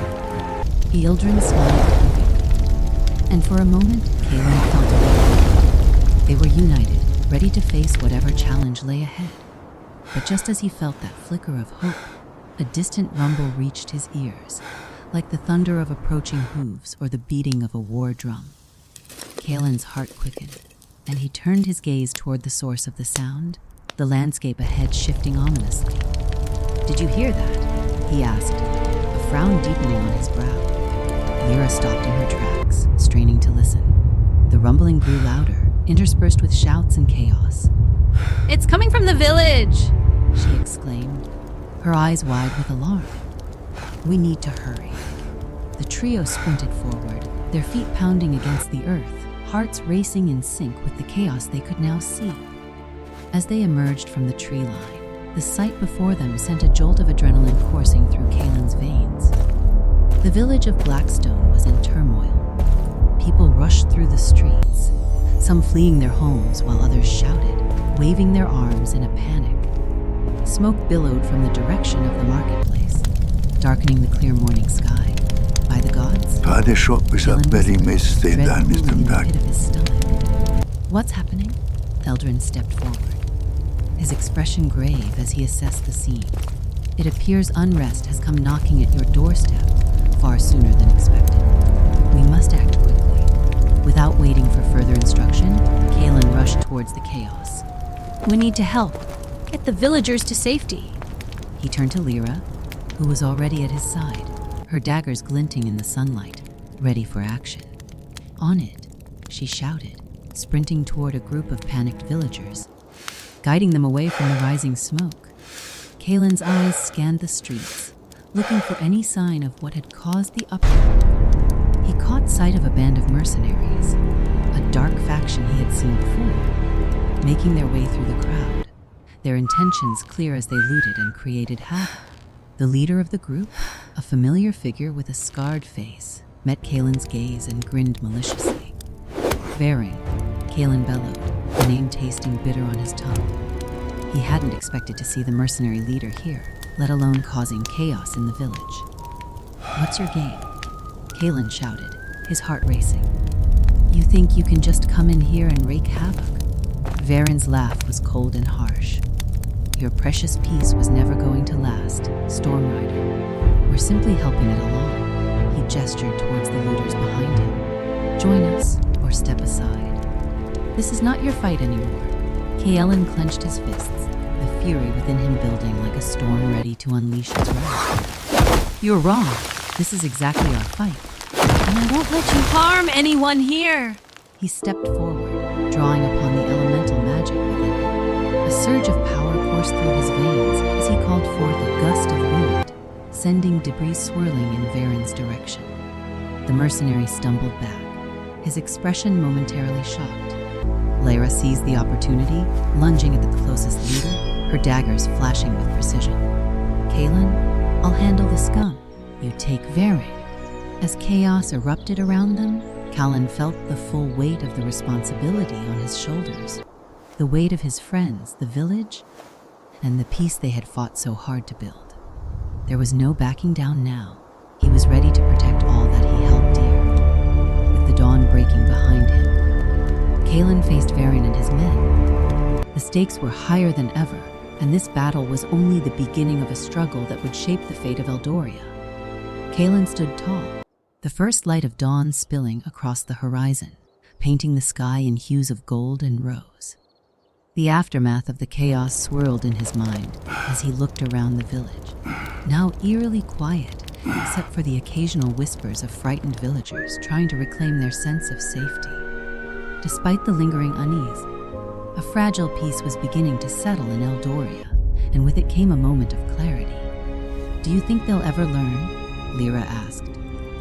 Eldrin smiled approvingly. And for a moment, Kaelan felt relieved. They were united, ready to face whatever challenge lay ahead. But just as he felt that flicker of hope, a distant rumble reached his ears, like the thunder of approaching hooves or the beating of a war drum. Kaelan's heart quickened, and he turned his gaze toward the source of the sound, the landscape ahead shifting ominously. "Did you hear that?" he asked, a frown deepening on his brow. Lyra stopped in her tracks, straining to listen. The rumbling grew louder, interspersed with shouts and chaos. "It's coming from the village!" she exclaimed, her eyes wide with alarm. "We need to hurry." The trio sprinted forward, their feet pounding against the earth, hearts racing in sync with the chaos they could now see. As they emerged from the tree line, the sight before them sent a jolt of adrenaline coursing through Kaelan's veins. The village of Blackstone was in turmoil. People rushed through the streets, some fleeing their homes while others shouted, waving their arms in a panic. Smoke billowed from the direction of the marketplace, darkening the clear morning sky. By the gods, Kaelan whispered, dread pooling in the pit of his stomach. "What's happening?" Eldrin stepped forward, his expression grave as he assessed the scene. "It appears unrest has come knocking at your doorstep far sooner than expected. We must act quickly." Without waiting for further instruction, Kaelan rushed towards the chaos. "We need to help. Get the villagers to safety." He turned to Lyra, who was already at his side, her daggers glinting in the sunlight, ready for action. "On it," she shouted, sprinting toward a group of panicked villagers, guiding them away from the rising smoke. Kaelan's eyes scanned the streets, looking for any sign of what had caused the uproar. He caught sight of a band of mercenaries, a dark faction he had seen before, making their way through the crowd, their intentions clear as they looted and created havoc. The leader of the group, a familiar figure with a scarred face, met Kaelan's gaze and grinned maliciously. "Varyn," Kaelan bellowed, the name tasting bitter on his tongue. He hadn't expected to see the mercenary leader here, let alone causing chaos in the village. "What's your game?" Kaelan shouted, his heart racing. "You think you can just come in here and wreak havoc?" Varyn's laugh was cold and harsh. "Your precious piece was never going to last, Stormrider. We're simply helping it along." He gestured towards the looters behind him. "Join us, or step aside. This is not your fight anymore." Kaelan clenched his fists, the fury within him building like a storm ready to unleash its wrath. "You're wrong. This is exactly our fight. And I won't let you harm anyone here." He stepped forward, drawing upon the elemental magic within him. A surge of power coursed through his veins as he called forth a gust of wind, sending debris swirling in Varyn's direction. The mercenary stumbled back, his expression momentarily shocked. Lyra seized the opportunity, lunging at the closest leader, her daggers flashing with precision. "Kaelan, I'll handle the scum. You take Varyn." As chaos erupted around them, Kaelan felt the full weight of the responsibility on his shoulders. The weight of his friends, the village, and the peace they had fought so hard to build. There was no backing down now. He was ready to protect all that he held dear. With the dawn breaking behind him, Kaelan faced Varyn and his men. The stakes were higher than ever, and this battle was only the beginning of a struggle that would shape the fate of Eldoria. Kaelan stood tall, the first light of dawn spilling across the horizon, painting the sky in hues of gold and rose. The aftermath of the chaos swirled in his mind as he looked around the village, now eerily quiet, except for the occasional whispers of frightened villagers trying to reclaim their sense of safety. Despite the lingering unease, a fragile peace was beginning to settle in Eldoria, and with it came a moment of clarity. "Do you think they'll ever learn?" Lyra asked,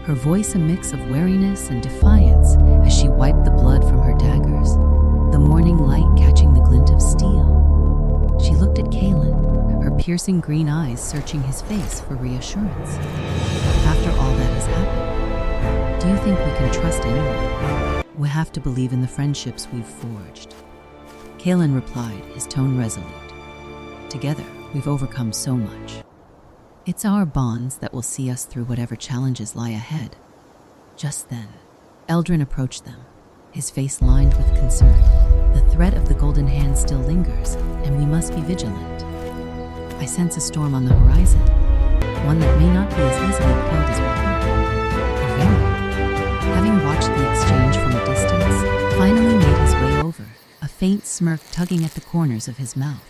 her voice a mix of wariness and defiance as she wiped the blood from her daggers, the morning light catching the glint of steel. She looked at Kaelan, her piercing green eyes searching his face for reassurance. "After all that has happened, do you think we can trust anyone? We have to believe in the friendships we've forged." Kaelan replied, his tone resolute. "Together, we've overcome so much. It's our bonds that will see us through whatever challenges lie ahead." Just then, Eldrin approached them, his face lined with concern. The threat of the Golden Hand still lingers, and we must be vigilant. I sense a storm on the horizon, one that may not be as easily quelled as we hope. Varyn, having watched the exchange from a distance, finally made his way over, a faint smirk tugging at the corners of his mouth.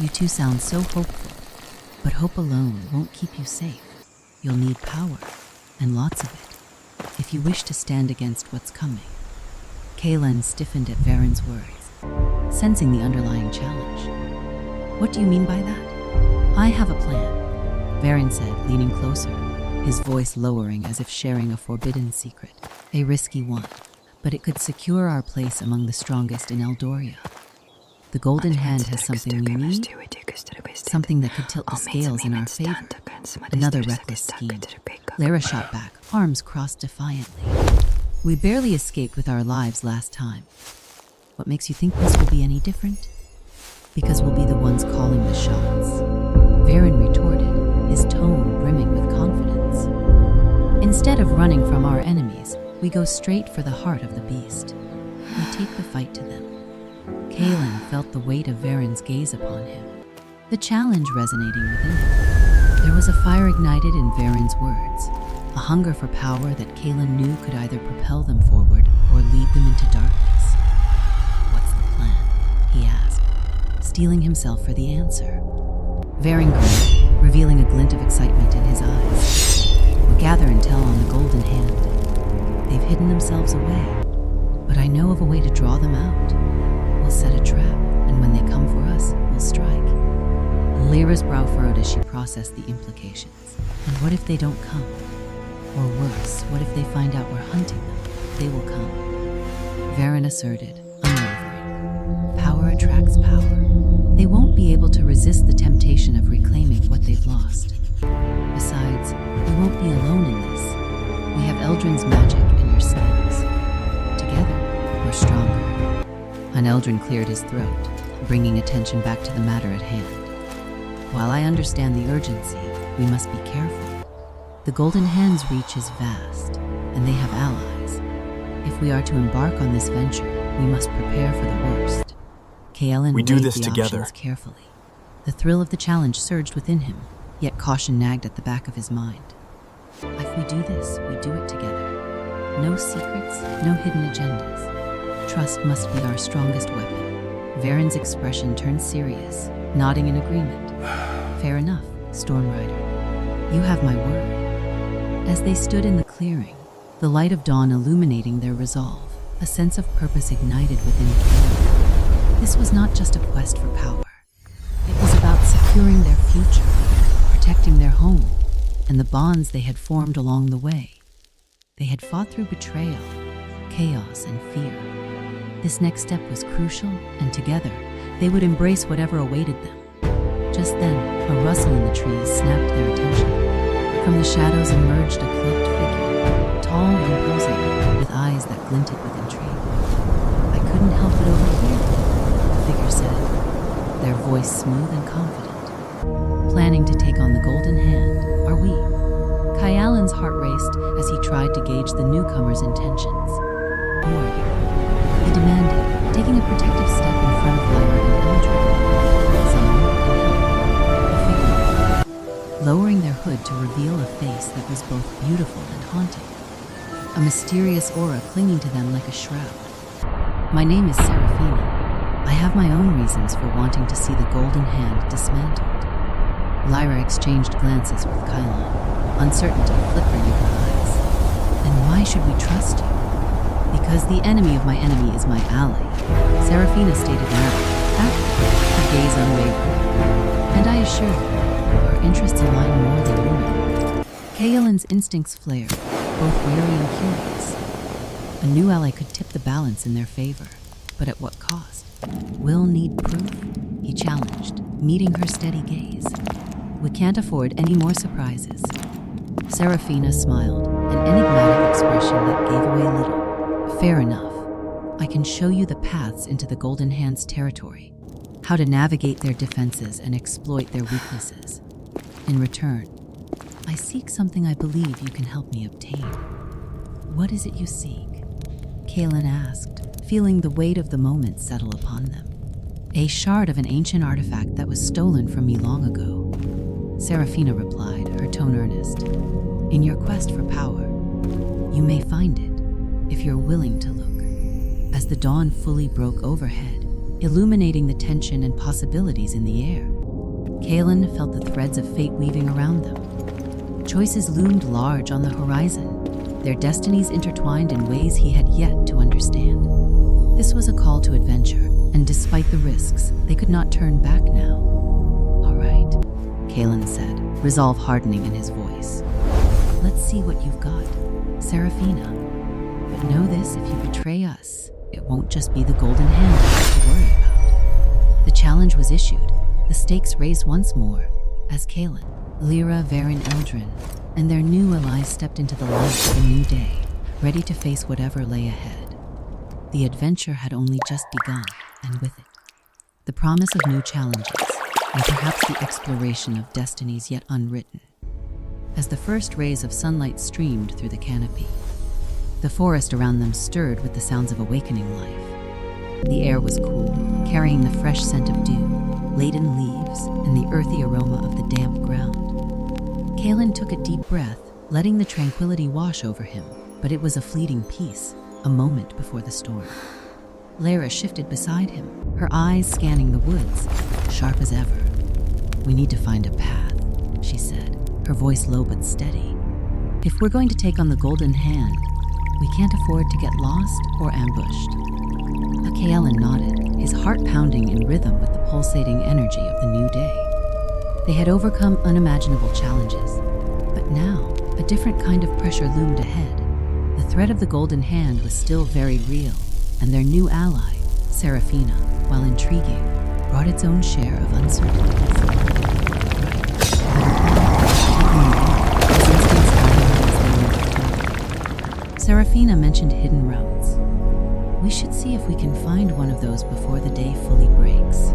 You two sound so hopeful, but hope alone won't keep you safe. You'll need power, and lots of it, if you wish to stand against what's coming. Kaelan stiffened at Varyn's words, sensing the underlying challenge. What do you mean by that? I have a plan, Varyn said, leaning closer, his voice lowering as if sharing a forbidden secret. A risky one, but it could secure our place among the strongest in Eldoria. The Golden Hand has something we need, something that could tilt the scales in our favor. Another reckless scheme. Lyra shot back, arms crossed defiantly. We barely escaped with our lives last time. What makes you think this will be any different? Because we'll be the ones calling the shots. Varyn retorted, his tone brimming with confidence. Instead of running from our enemies, we go straight for the heart of the beast. We take the fight to them. Kaelan felt the weight of Varyn's gaze upon him, the challenge resonating within him. There was a fire ignited in Varyn's words, a hunger for power that Kaelan knew could either propel them forward or lead them into darkness. What's the plan? He asked, steeling himself for the answer. Varyn grinned, revealing a glint of excitement in his eyes. We'll gather intel on the Golden Hand. They've hidden themselves away, but I know of a way to draw them out. We'll set a trap, and when they come for us, we'll strike. Lyra's brow furrowed as she processed the implications. And what if they don't come? Or worse, what if they find out we're hunting them? They will come. Varyn asserted, unwavering. Power attracts power. They won't be able to resist the temptation of reclaiming what they've lost. Besides, we won't be alone in this. We have Eldrin's magic and your skills. Together, we're stronger. An Eldrin cleared his throat, bringing attention back to the matter at hand. While I understand the urgency, we must be careful. The Golden Hand's reach is vast, and they have allies. If we are to embark on this venture, we must prepare for the worst. Kaelan We do weighed this the together. options carefully. The thrill of the challenge surged within him, yet caution nagged at the back of his mind. If we do this, we do it together. No secrets, no hidden agendas. Trust must be our strongest weapon. Varyn's expression turned serious, nodding in agreement. Fair enough, Stormrider. You have my word. As they stood in the clearing, the light of dawn illuminating their resolve, a sense of purpose ignited within Kaelan. This was not just a quest for power. It was about securing their future, protecting their home, and the bonds they had formed along the way. They had fought through betrayal, chaos, and fear. This next step was crucial, and together, they would embrace whatever awaited them. Just then, a rustle in the trees snapped their attention. From the shadows emerged a cloaked figure, tall and imposing, with eyes that glinted with intrigue. I couldn't help but overhear them, the figure said, their voice smooth and confident. Planning to take on the Golden Hand, are we? Kaelan's heart raced as he tried to gauge the newcomer's intentions. Who are you? He demanded, taking a protective step in front of Lyra and Eldrin. Someone who can help. The figure, lowering their hood to reveal a face that was both beautiful and haunting. A mysterious aura clinging to them like a shroud. My name is Seraphina. I have my own reasons for wanting to see the Golden Hand dismantled. Lyra exchanged glances with Kaelan, uncertainty flickering in her eyes. And why should we trust you? Because the enemy of my enemy is my ally, Seraphina stated loudly, her gaze unwavering. And I assure you, our interests align more than you know. Kaelan's instincts flared, both wary and curious. A new ally could tip the balance in their favor, but at what cost? We'll need proof, he challenged, meeting her steady gaze. We can't afford any more surprises. Seraphina smiled, an enigmatic expression that gave away little. Fair enough. I can show you the paths into the Golden Hand's territory, how to navigate their defenses and exploit their weaknesses. In return, I seek something I believe you can help me obtain. What is it you seek? Kaelan asked, feeling the weight of the moment settle upon them. A shard of an ancient artifact that was stolen from me long ago. Seraphina replied, her tone earnest. In your quest for power, you may find it, if you're willing to look. As the dawn fully broke overhead, illuminating the tension and possibilities in the air, Kaelan felt the threads of fate weaving around them. Choices loomed large on the horizon, their destinies intertwined in ways he had yet to understand. This was a call to adventure, and despite the risks, they could not turn back now. All right, Kaelan said, resolve hardening in his voice. Let's see what you've got, Seraphina. But know this, if you betray us, it won't just be the golden hand you have to worry about. The challenge was issued, the stakes raised once more, as Kaelan, Lyra, Varyn, Eldrin, and their new allies stepped into the light of a new day, ready to face whatever lay ahead. The adventure had only just begun, and with it, the promise of new challenges, and perhaps the exploration of destinies yet unwritten. As the first rays of sunlight streamed through the canopy, the forest around them stirred with the sounds of awakening life. The air was cool, carrying the fresh scent of dew, laden leaves, and the earthy aroma of the damp ground. Kaelan took a deep breath, letting the tranquility wash over him, but it was a fleeting peace, a moment before the storm. Lyra shifted beside him, her eyes scanning the woods, sharp as ever. We need to find a path, she said, her voice low but steady. If we're going to take on the Golden Hand, we can't afford to get lost or ambushed. Kaelan nodded, his heart pounding in rhythm with the pulsating energy of the new day. They had overcome unimaginable challenges, but now a different kind of pressure loomed ahead. The threat of the Golden Hand was still very real, and their new ally, Seraphina, while intriguing, brought its own share of uncertainties. Seraphina mentioned hidden routes. We should see if we can find one of those before the day fully breaks.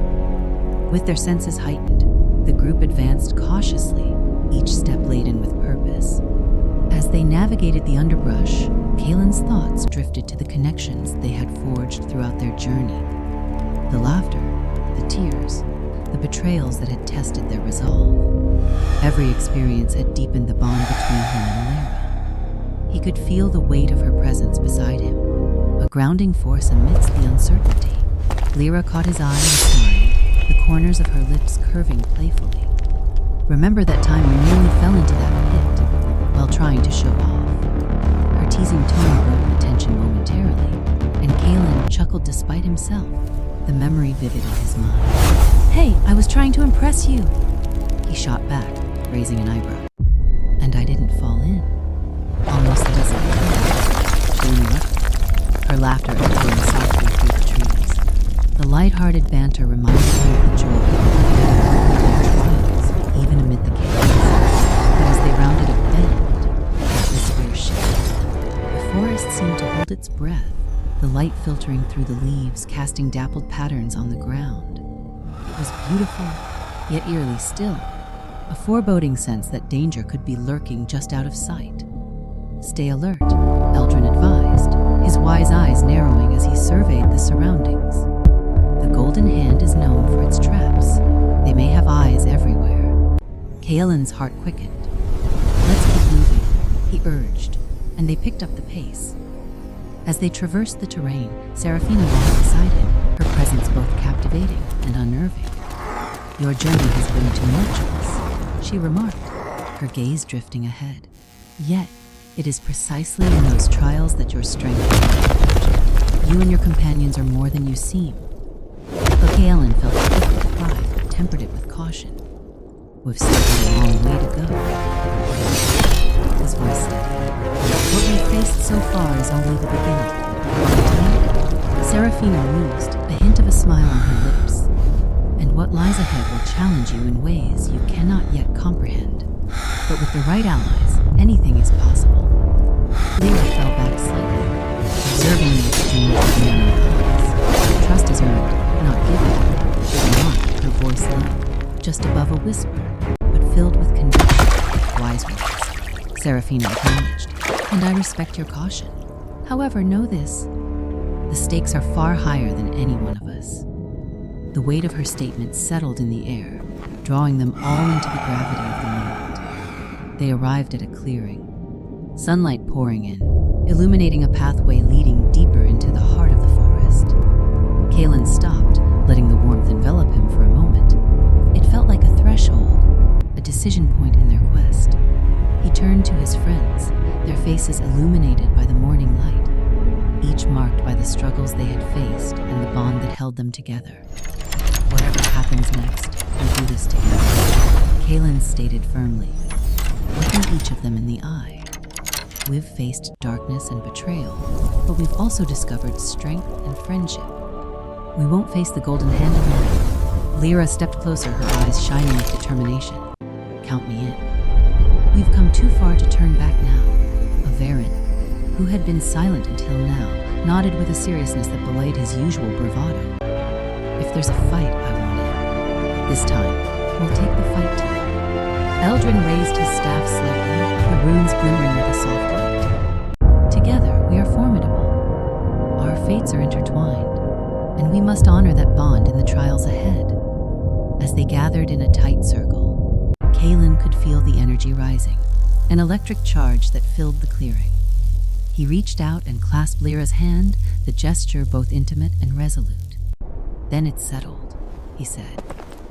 With their senses heightened, the group advanced cautiously, each step laden with purpose. As they navigated the underbrush, Kaelan's thoughts drifted to the connections they had forged throughout their journey. The laughter, the tears, the betrayals that had tested their resolve. Every experience had deepened the bond between him and Lyra. He could feel the weight of her presence beside him, a grounding force amidst the uncertainty. Lyra caught his eye and smiled, the corners of her lips curving playfully. Remember that time we nearly fell into that pit while trying to show off? Her teasing tone broke the tension momentarily, and Kaelan chuckled despite himself, the memory vivid in his mind. Hey, I was trying to impress you, he shot back, raising an eyebrow. And I didn't fall in. Almost a dozen times. She interrupted, her laughter echoing softly through the trees. The light-hearted banter reminded her of the joy of their even amid the chaos. But as they rounded a bend, the atmosphere shifted. The forest seemed to hold its breath, the light filtering through the leaves, casting dappled patterns on the ground. It was beautiful, yet eerily still, a foreboding sense that danger could be lurking just out of sight. Stay alert, Eldrin advised, his wise eyes narrowing as he surveyed the surroundings. The Golden Hand is known for its traps. They may have eyes everywhere. Kaelan's heart quickened. Let's keep moving, he urged, and they picked up the pace. As they traversed the terrain, Seraphina walked beside him, her presence both captivating and unnerving. Your journey has been tumultuous, she remarked, her gaze drifting ahead. Yet, it is precisely in those trials that your strength emerges. You and your companions are more than you seem. But Kaelan felt a kick with pride, but tempered it with caution. We've still got a long way to go. His voice steady. What we've faced so far is only the beginning. Seraphina mused, a hint of a smile on her lips. And what lies ahead will challenge you in ways you cannot yet comprehend. But with the right allies, anything is possible. Lyra fell back slightly, observing the exchange of the eyes. Trust is earned, not given. She remarked, her voice low, just above a whisper, but filled with conviction. Wise words, Seraphina acknowledged. and I respect your caution. However, know this. The stakes are far higher than any one of us. The weight of her statement settled in the air, drawing them all into the gravity of the moment. They arrived at a clearing, sunlight pouring in, illuminating a pathway leading deeper into the heart of the forest. Kaelan stopped, letting the warmth envelop him for a moment. It felt like a threshold, a decision point in their quest. He turned to his friends, their faces illuminated by the morning light, each marked by the struggles they had faced and the bond that held them together. Whatever happens next, we'll do this together, Kaelan stated firmly, looking each of them in the eye. We've faced darkness and betrayal, but we've also discovered strength and friendship. We won't face the golden hand alone. Lyra stepped closer, her eyes shining with determination. Count me in. We've come too far to turn back now. A Varyn, who had been silent until now, nodded with a seriousness that belied his usual bravado. If there's a fight, I want in. This time, we'll take the fight to it. Eldrin raised his staff slightly, the runes glimmering with a soft light. Together, we are formidable. Our fates are intertwined, and we must honor that bond in the trials ahead. As they gathered in a tight circle, Kaelan could feel the energy rising, an electric charge that filled the clearing. He reached out and clasped Lyra's hand, the gesture both intimate and resolute. Then it's settled, he said,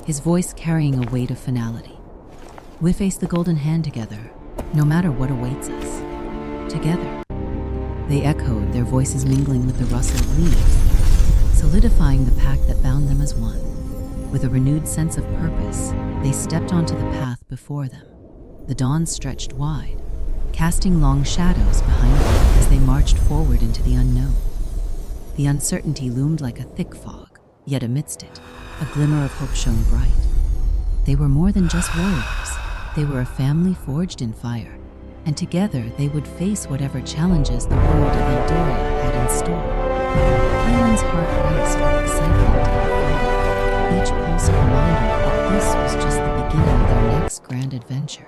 his voice carrying a weight of finality. We face the golden hand together, no matter what awaits us. Together. They echoed, their voices mingling with the rustle of leaves, solidifying the pact that bound them as one. With a renewed sense of purpose, they stepped onto the path before them. The dawn stretched wide, casting long shadows behind them as they marched forward into the unknown. The uncertainty loomed like a thick fog, yet amidst it, a glimmer of hope shone bright. They were more than just warriors. They were a family forged in fire, and together they would face whatever challenges the world of Eldoria had in store. Kaelan's heart raced with excitement and fear, each pulse a reminder that this was just the beginning of their next grand adventure.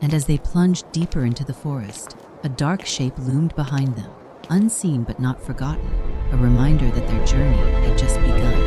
And as they plunged deeper into the forest, a dark shape loomed behind them, unseen but not forgotten, a reminder that their journey had just begun.